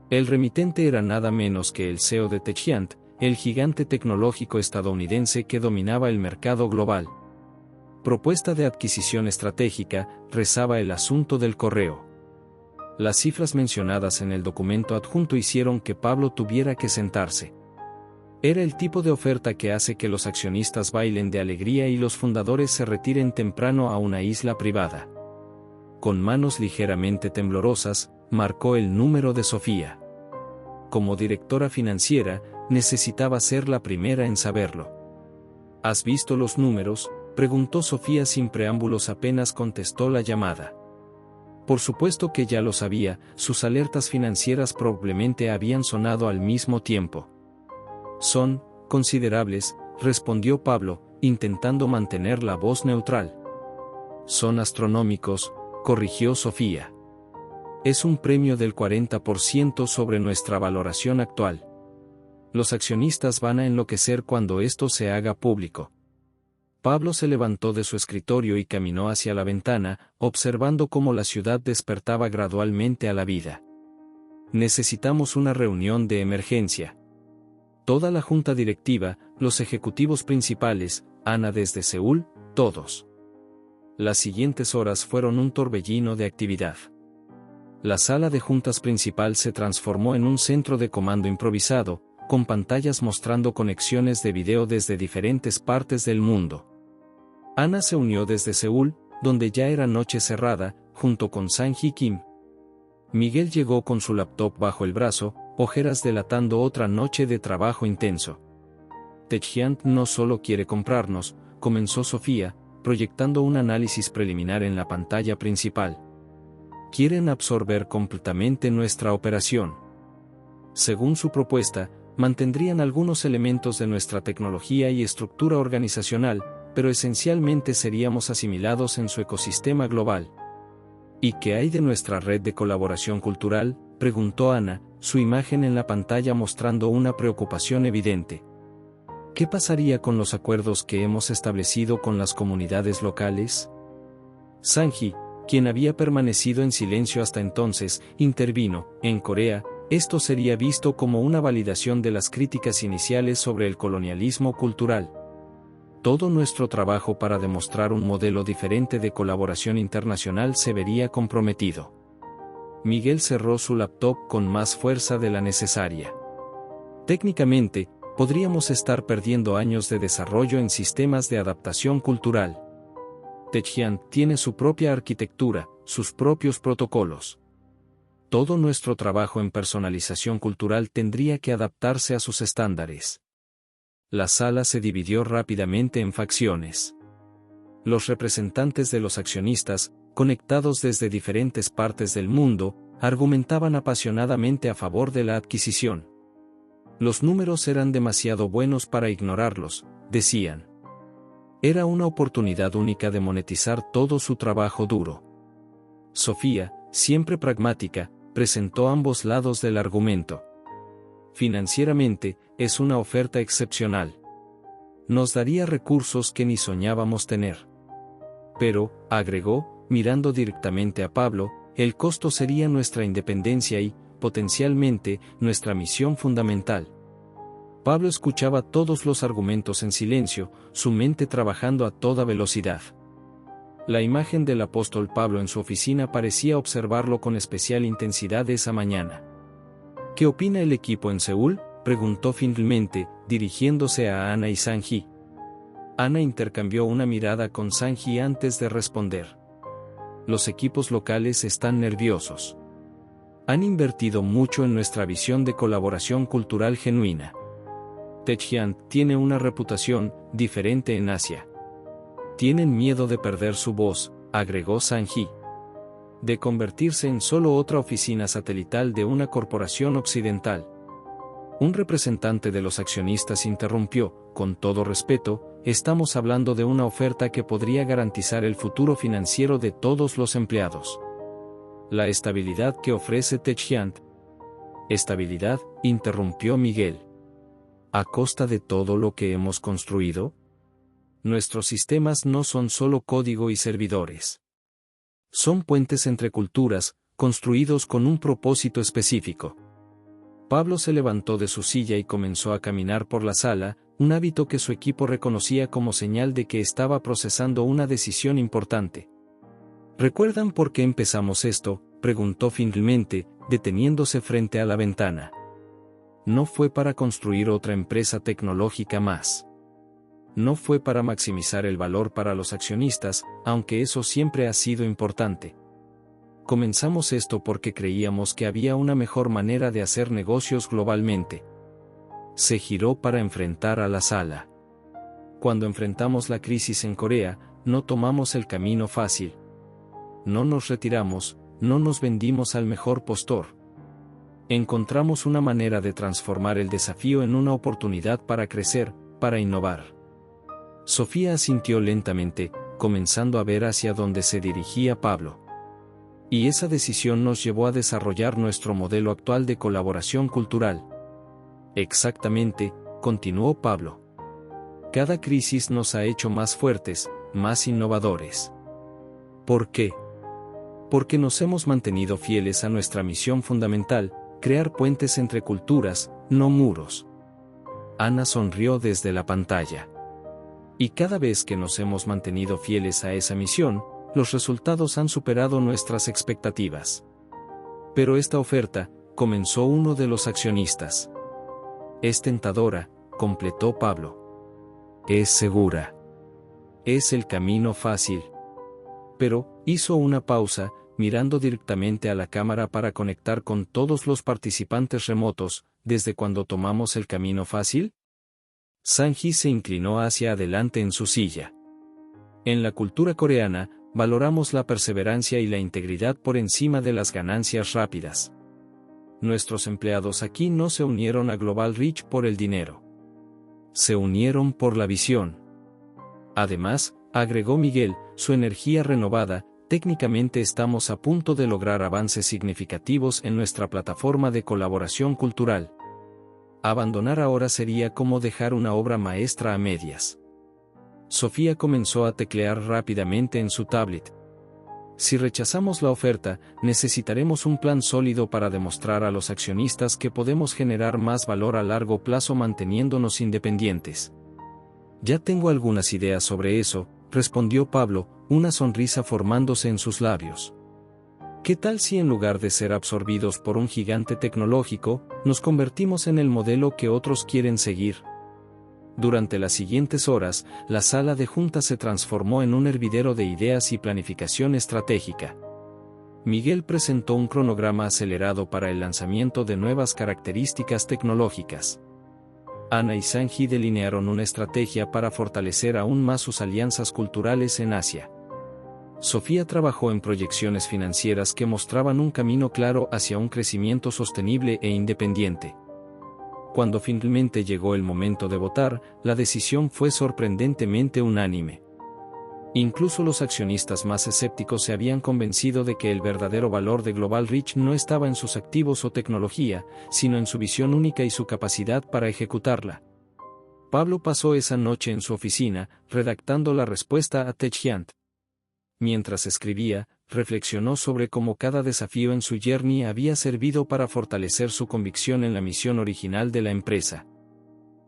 El remitente era nada menos que el CEO de Techgiant, el gigante tecnológico estadounidense que dominaba el mercado global. Propuesta de adquisición estratégica, rezaba el asunto del correo. Las cifras mencionadas en el documento adjunto hicieron que Pablo tuviera que sentarse. Era el tipo de oferta que hace que los accionistas bailen de alegría y los fundadores se retiren temprano a una isla privada. Con manos ligeramente temblorosas, marcó el número de Sofía. Como directora financiera, necesitaba ser la primera en saberlo. ¿Has visto los números?, preguntó Sofía sin preámbulos apenas contestó la llamada. Por supuesto que ya lo sabía, sus alertas financieras probablemente habían sonado al mismo tiempo. Son considerables, respondió Pablo, intentando mantener la voz neutral. Son astronómicos, corrigió Sofía. Es un premio del 40% sobre nuestra valoración actual. Los accionistas van a enloquecer cuando esto se haga público. Pablo se levantó de su escritorio y caminó hacia la ventana, observando cómo la ciudad despertaba gradualmente a la vida. Necesitamos una reunión de emergencia. Toda la junta directiva, los ejecutivos principales, Ana desde Seúl, todos. Las siguientes horas fueron un torbellino de actividad. La sala de juntas principal se transformó en un centro de comando improvisado, con pantallas mostrando conexiones de video desde diferentes partes del mundo. Ana se unió desde Seúl, donde ya era noche cerrada, junto con Sang-hee Kim. Miguel llegó con su laptop bajo el brazo, ojeras delatando otra noche de trabajo intenso. Taehyung no solo quiere comprarnos, comenzó Sofía, proyectando un análisis preliminar en la pantalla principal. Quieren absorber completamente nuestra operación. Según su propuesta, mantendrían algunos elementos de nuestra tecnología y estructura organizacional, pero esencialmente seríamos asimilados en su ecosistema global. ¿Y qué hay de nuestra red de colaboración cultural?, preguntó Ana, su imagen en la pantalla mostrando una preocupación evidente. ¿Qué pasaría con los acuerdos que hemos establecido con las comunidades locales? Sang-hee, quien había permanecido en silencio hasta entonces, intervino. En Corea, esto sería visto como una validación de las críticas iniciales sobre el colonialismo cultural. Todo nuestro trabajo para demostrar un modelo diferente de colaboración internacional se vería comprometido. Miguel cerró su laptop con más fuerza de la necesaria. Técnicamente, podríamos estar perdiendo años de desarrollo en sistemas de adaptación cultural. Taehyung tiene su propia arquitectura, sus propios protocolos. Todo nuestro trabajo en personalización cultural tendría que adaptarse a sus estándares. La sala se dividió rápidamente en facciones. Los representantes de los accionistas, conectados desde diferentes partes del mundo, argumentaban apasionadamente a favor de la adquisición. Los números eran demasiado buenos para ignorarlos, decían. Era una oportunidad única de monetizar todo su trabajo duro. Sofía, siempre pragmática, presentó ambos lados del argumento. Financieramente, es una oferta excepcional. Nos daría recursos que ni soñábamos tener. Pero, agregó, mirando directamente a Pablo, el costo sería nuestra independencia y, potencialmente, nuestra misión fundamental. Pablo escuchaba todos los argumentos en silencio, su mente trabajando a toda velocidad. La imagen del apóstol Pablo en su oficina parecía observarlo con especial intensidad esa mañana. ¿Qué opina el equipo en Seúl?, preguntó finalmente, dirigiéndose a Ana y Sang-hee. Ana intercambió una mirada con Sang-hee antes de responder. Los equipos locales están nerviosos. Han invertido mucho en nuestra visión de colaboración cultural genuina. Taehyung tiene una reputación diferente en Asia. Tienen miedo de perder su voz, agregó Sang-hee. De convertirse en solo otra oficina satelital de una corporación occidental. Un representante de los accionistas interrumpió, con todo respeto, estamos hablando de una oferta que podría garantizar el futuro financiero de todos los empleados. La estabilidad que ofrece Taehyung. ¿Estabilidad?, interrumpió Miguel. ¿A costa de todo lo que hemos construido? Nuestros sistemas no son solo código y servidores. Son puentes entre culturas, construidos con un propósito específico. Pablo se levantó de su silla y comenzó a caminar por la sala, un hábito que su equipo reconocía como señal de que estaba procesando una decisión importante. ¿Recuerdan por qué empezamos esto?, preguntó finalmente, deteniéndose frente a la ventana. No fue para construir otra empresa tecnológica más. No fue para maximizar el valor para los accionistas, aunque eso siempre ha sido importante. Comenzamos esto porque creíamos que había una mejor manera de hacer negocios globalmente. Se giró para enfrentar a la sala. Cuando enfrentamos la crisis en Corea, no tomamos el camino fácil. No nos retiramos, no nos vendimos al mejor postor. Encontramos una manera de transformar el desafío en una oportunidad para crecer, para innovar. Sofía asintió lentamente, comenzando a ver hacia dónde se dirigía Pablo. Y esa decisión nos llevó a desarrollar nuestro modelo actual de colaboración cultural. Exactamente, continuó Pablo. Cada crisis nos ha hecho más fuertes, más innovadores. ¿Por qué? Porque nos hemos mantenido fieles a nuestra misión fundamental, crear puentes entre culturas, no muros. Ana sonrió desde la pantalla. Y cada vez que nos hemos mantenido fieles a esa misión, los resultados han superado nuestras expectativas. Pero esta oferta, comenzó uno de los accionistas. Es tentadora, completó Pablo. Es segura. Es el camino fácil. Pero, hizo una pausa, mirando directamente a la cámara para conectar con todos los participantes remotos. ¿Desde cuando tomamos el camino fácil? Sang-hee se inclinó hacia adelante en su silla. En la cultura coreana, valoramos la perseverancia y la integridad por encima de las ganancias rápidas. Nuestros empleados aquí no se unieron a Global Reach por el dinero. Se unieron por la visión. Además, agregó Miguel, su energía renovada, técnicamente estamos a punto de lograr avances significativos en nuestra plataforma de colaboración cultural. Abandonar ahora sería como dejar una obra maestra a medias. Sofía comenzó a teclear rápidamente en su tablet. Si rechazamos la oferta, necesitaremos un plan sólido para demostrar a los accionistas que podemos generar más valor a largo plazo manteniéndonos independientes. Ya tengo algunas ideas sobre eso, respondió Pablo, una sonrisa formándose en sus labios. ¿Qué tal si en lugar de ser absorbidos por un gigante tecnológico, nos convertimos en el modelo que otros quieren seguir? Durante las siguientes horas, la sala de juntas se transformó en un hervidero de ideas y planificación estratégica. Miguel presentó un cronograma acelerado para el lanzamiento de nuevas características tecnológicas. Ana y Sang-hee delinearon una estrategia para fortalecer aún más sus alianzas culturales en Asia. Sofía trabajó en proyecciones financieras que mostraban un camino claro hacia un crecimiento sostenible e independiente. Cuando finalmente llegó el momento de votar, la decisión fue sorprendentemente unánime. Incluso los accionistas más escépticos se habían convencido de que el verdadero valor de Global Reach no estaba en sus activos o tecnología, sino en su visión única y su capacidad para ejecutarla. Pablo pasó esa noche en su oficina, redactando la respuesta a TechGiant. Mientras escribía, reflexionó sobre cómo cada desafío en su journey había servido para fortalecer su convicción en la misión original de la empresa.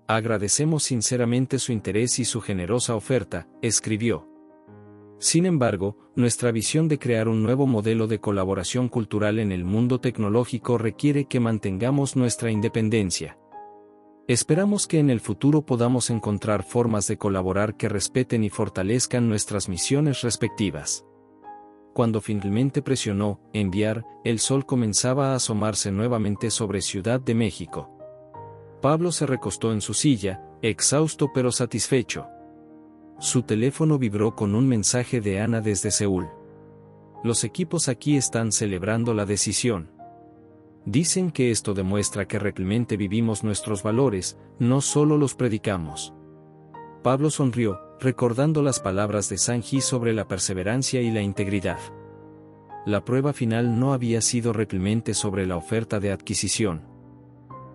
Agradecemos sinceramente su interés y su generosa oferta, escribió. Sin embargo, nuestra visión de crear un nuevo modelo de colaboración cultural en el mundo tecnológico requiere que mantengamos nuestra independencia. Esperamos que en el futuro podamos encontrar formas de colaborar que respeten y fortalezcan nuestras misiones respectivas. Cuando finalmente presionó enviar, el sol comenzaba a asomarse nuevamente sobre Ciudad de México. Pablo se recostó en su silla, exhausto pero satisfecho. Su teléfono vibró con un mensaje de Ana desde Seúl. Los equipos aquí están celebrando la decisión. Dicen que esto demuestra que realmente vivimos nuestros valores, no solo los predicamos. Pablo sonrió, recordando las palabras de Sang-hee sobre la perseverancia y la integridad. La prueba final no había sido realmente sobre la oferta de adquisición.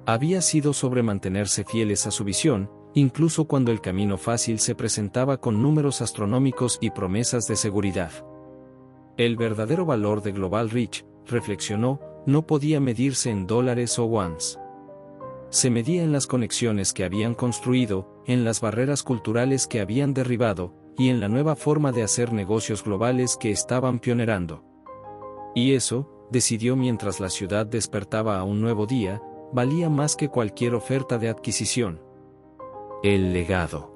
Había sido sobre mantenerse fieles a su visión, incluso cuando el camino fácil se presentaba con números astronómicos y promesas de seguridad. El verdadero valor de Global Reach, reflexionó, no podía medirse en dólares o wons. Se medía en las conexiones que habían construido, en las barreras culturales que habían derribado, y en la nueva forma de hacer negocios globales que estaban pionerando. Y eso, decidió mientras la ciudad despertaba a un nuevo día, valía más que cualquier oferta de adquisición. El legado.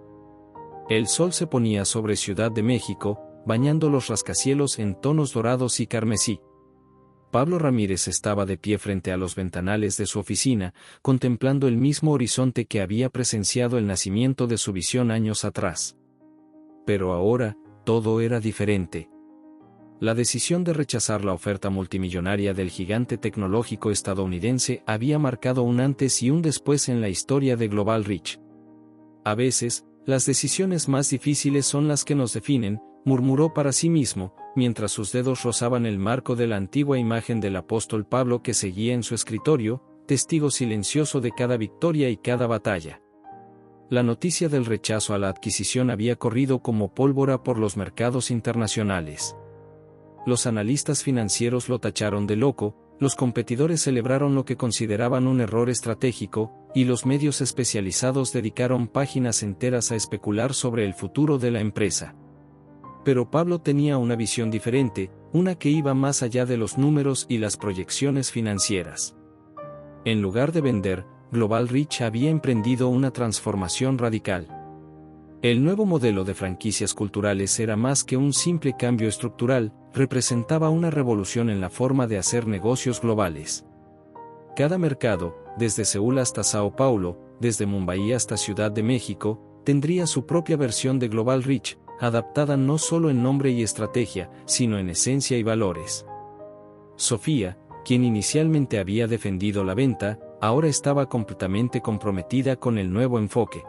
El sol se ponía sobre Ciudad de México, bañando los rascacielos en tonos dorados y carmesí. Pablo Ramírez estaba de pie frente a los ventanales de su oficina, contemplando el mismo horizonte que había presenciado el nacimiento de su visión años atrás. Pero ahora, todo era diferente. La decisión de rechazar la oferta multimillonaria del gigante tecnológico estadounidense había marcado un antes y un después en la historia de Global Reach. A veces, las decisiones más difíciles son las que nos definen, murmuró para sí mismo, mientras sus dedos rozaban el marco de la antigua imagen del apóstol Pablo que seguía en su escritorio, testigo silencioso de cada victoria y cada batalla. La noticia del rechazo a la adquisición había corrido como pólvora por los mercados internacionales. Los analistas financieros lo tacharon de loco, los competidores celebraron lo que consideraban un error estratégico, y los medios especializados dedicaron páginas enteras a especular sobre el futuro de la empresa. Pero Pablo tenía una visión diferente, una que iba más allá de los números y las proyecciones financieras. En lugar de vender, Global Reach había emprendido una transformación radical. El nuevo modelo de franquicias culturales era más que un simple cambio estructural, representaba una revolución en la forma de hacer negocios globales. Cada mercado, desde Seúl hasta Sao Paulo, desde Mumbai hasta Ciudad de México, tendría su propia versión de Global Reach, adaptada no solo en nombre y estrategia, sino en esencia y valores. Sofía, quien inicialmente había defendido la venta, ahora estaba completamente comprometida con el nuevo enfoque.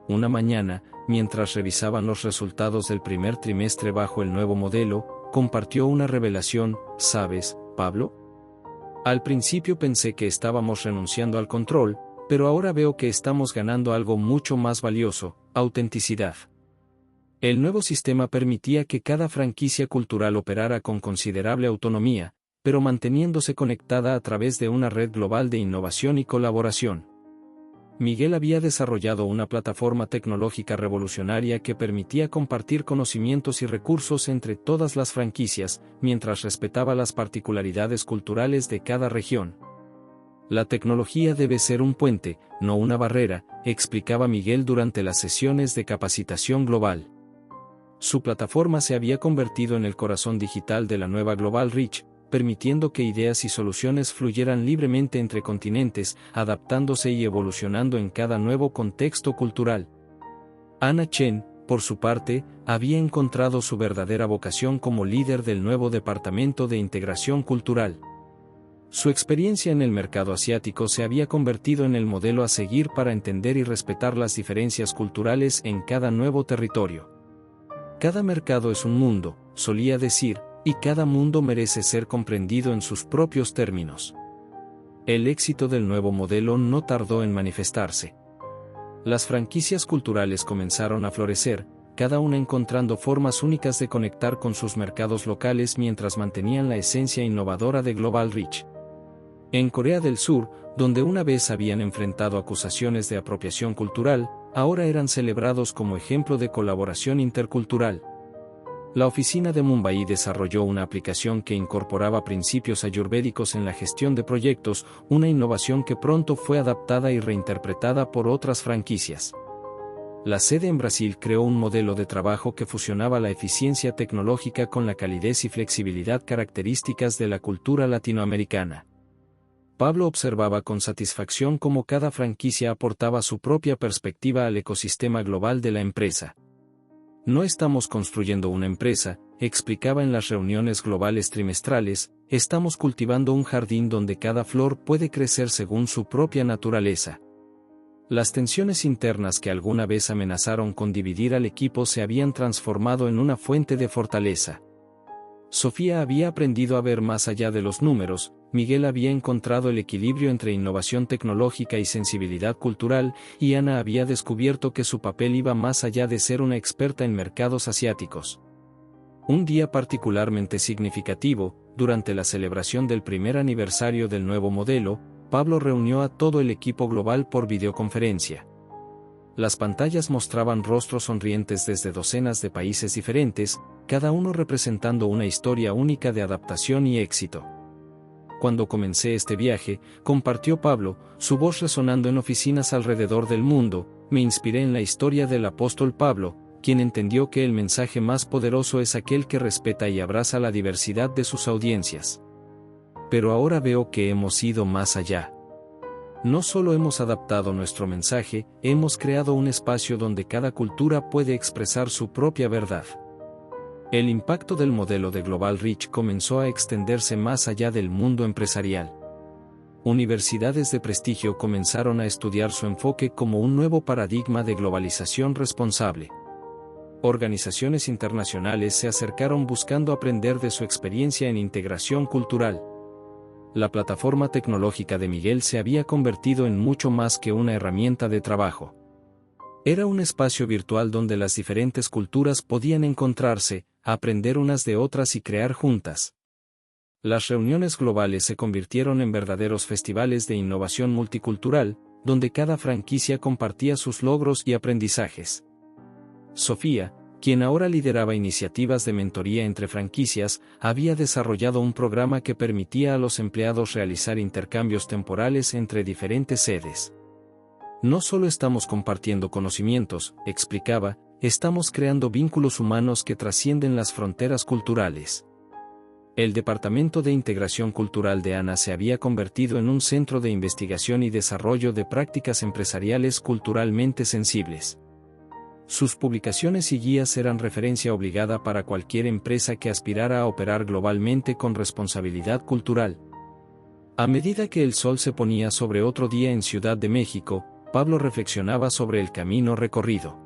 Una mañana, mientras revisaban los resultados del primer trimestre bajo el nuevo modelo, compartió una revelación. ¿Sabes, Pablo? Al principio pensé que estábamos renunciando al control, pero ahora veo que estamos ganando algo mucho más valioso: autenticidad. El nuevo sistema permitía que cada franquicia cultural operara con considerable autonomía, pero manteniéndose conectada a través de una red global de innovación y colaboración. Miguel había desarrollado una plataforma tecnológica revolucionaria que permitía compartir conocimientos y recursos entre todas las franquicias, mientras respetaba las particularidades culturales de cada región. La tecnología debe ser un puente, no una barrera, explicaba Miguel durante las sesiones de capacitación global. Su plataforma se había convertido en el corazón digital de la nueva Global Reach, permitiendo que ideas y soluciones fluyeran libremente entre continentes, adaptándose y evolucionando en cada nuevo contexto cultural. Anna Chen, por su parte, había encontrado su verdadera vocación como líder del nuevo Departamento de Integración Cultural. Su experiencia en el mercado asiático se había convertido en el modelo a seguir para entender y respetar las diferencias culturales en cada nuevo territorio. Cada mercado es un mundo, solía decir, y cada mundo merece ser comprendido en sus propios términos. El éxito del nuevo modelo no tardó en manifestarse. Las franquicias culturales comenzaron a florecer, cada una encontrando formas únicas de conectar con sus mercados locales mientras mantenían la esencia innovadora de Global Reach. En Corea del Sur, donde una vez habían enfrentado acusaciones de apropiación cultural, ahora eran celebrados como ejemplo de colaboración intercultural. La oficina de Mumbai desarrolló una aplicación que incorporaba principios ayurvédicos en la gestión de proyectos, una innovación que pronto fue adaptada y reinterpretada por otras franquicias. La sede en Brasil creó un modelo de trabajo que fusionaba la eficiencia tecnológica con la calidez y flexibilidad características de la cultura latinoamericana. Pablo observaba con satisfacción cómo cada franquicia aportaba su propia perspectiva al ecosistema global de la empresa. No estamos construyendo una empresa, explicaba en las reuniones globales trimestrales, estamos cultivando un jardín donde cada flor puede crecer según su propia naturaleza. Las tensiones internas que alguna vez amenazaron con dividir al equipo se habían transformado en una fuente de fortaleza. Sofía había aprendido a ver más allá de los números, Miguel había encontrado el equilibrio entre innovación tecnológica y sensibilidad cultural, y Ana había descubierto que su papel iba más allá de ser una experta en mercados asiáticos. Un día particularmente significativo, durante la celebración del primer aniversario del nuevo modelo, Pablo reunió a todo el equipo global por videoconferencia. Las pantallas mostraban rostros sonrientes desde docenas de países diferentes, cada uno representando una historia única de adaptación y éxito. Cuando comencé este viaje, compartió Pablo, su voz resonando en oficinas alrededor del mundo, me inspiré en la historia del apóstol Pablo, quien entendió que el mensaje más poderoso es aquel que respeta y abraza la diversidad de sus audiencias. Pero ahora veo que hemos ido más allá. No solo hemos adaptado nuestro mensaje, hemos creado un espacio donde cada cultura puede expresar su propia verdad. El impacto del modelo de Global Reach comenzó a extenderse más allá del mundo empresarial. Universidades de prestigio comenzaron a estudiar su enfoque como un nuevo paradigma de globalización responsable. Organizaciones internacionales se acercaron buscando aprender de su experiencia en integración cultural. La plataforma tecnológica de Miguel se había convertido en mucho más que una herramienta de trabajo. Era un espacio virtual donde las diferentes culturas podían encontrarse, aprender unas de otras y crear juntas. Las reuniones globales se convirtieron en verdaderos festivales de innovación multicultural, donde cada franquicia compartía sus logros y aprendizajes. Sofía, quien ahora lideraba iniciativas de mentoría entre franquicias, había desarrollado un programa que permitía a los empleados realizar intercambios temporales entre diferentes sedes. No solo estamos compartiendo conocimientos, explicaba, estamos creando vínculos humanos que trascienden las fronteras culturales. El Departamento de Integración Cultural de ANA se había convertido en un centro de investigación y desarrollo de prácticas empresariales culturalmente sensibles. Sus publicaciones y guías eran referencia obligada para cualquier empresa que aspirara a operar globalmente con responsabilidad cultural. A medida que el sol se ponía sobre otro día en Ciudad de México, Pablo reflexionaba sobre el camino recorrido.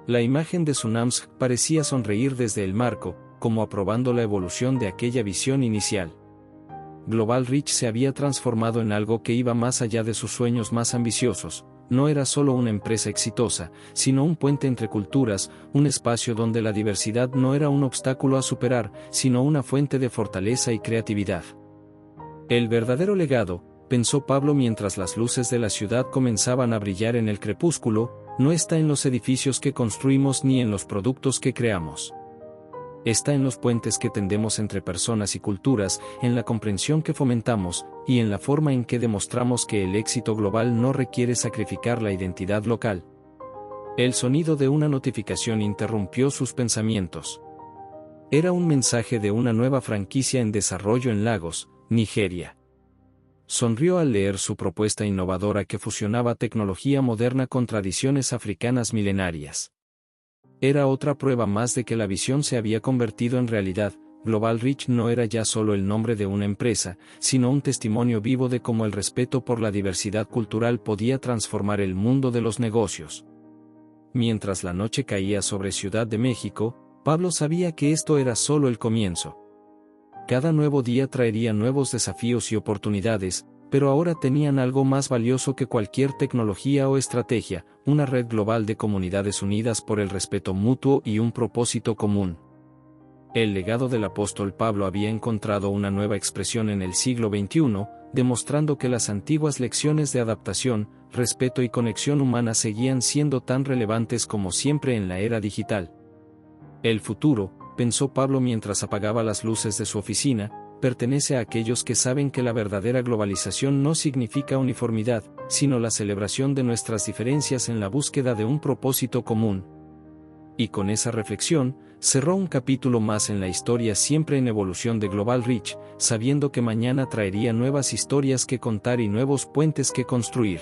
La imagen de Sunamsk parecía sonreír desde el marco, como aprobando la evolución de aquella visión inicial. Global Reach se había transformado en algo que iba más allá de sus sueños más ambiciosos. No era solo una empresa exitosa, sino un puente entre culturas, un espacio donde la diversidad no era un obstáculo a superar, sino una fuente de fortaleza y creatividad. El verdadero legado, pensó Pablo mientras las luces de la ciudad comenzaban a brillar en el crepúsculo, no está en los edificios que construimos ni en los productos que creamos. Está en los puentes que tendemos entre personas y culturas, en la comprensión que fomentamos, y en la forma en que demostramos que el éxito global no requiere sacrificar la identidad local. El sonido de una notificación interrumpió sus pensamientos. Era un mensaje de una nueva franquicia en desarrollo en Lagos, Nigeria. Sonrió al leer su propuesta innovadora que fusionaba tecnología moderna con tradiciones africanas milenarias. Era otra prueba más de que la visión se había convertido en realidad. Global Reach no era ya solo el nombre de una empresa, sino un testimonio vivo de cómo el respeto por la diversidad cultural podía transformar el mundo de los negocios. Mientras la noche caía sobre Ciudad de México, Pablo sabía que esto era solo el comienzo. Cada nuevo día traería nuevos desafíos y oportunidades, pero ahora tenían algo más valioso que cualquier tecnología o estrategia, una red global de comunidades unidas por el respeto mutuo y un propósito común. El legado del apóstol Pablo había encontrado una nueva expresión en el siglo XXI, demostrando que las antiguas lecciones de adaptación, respeto y conexión humana seguían siendo tan relevantes como siempre en la era digital. El futuro, pensó Pablo mientras apagaba las luces de su oficina, pertenece a aquellos que saben que la verdadera globalización no significa uniformidad, sino la celebración de nuestras diferencias en la búsqueda de un propósito común. Y con esa reflexión, cerró un capítulo más en la historia siempre en evolución de Global Reach, sabiendo que mañana traería nuevas historias que contar y nuevos puentes que construir.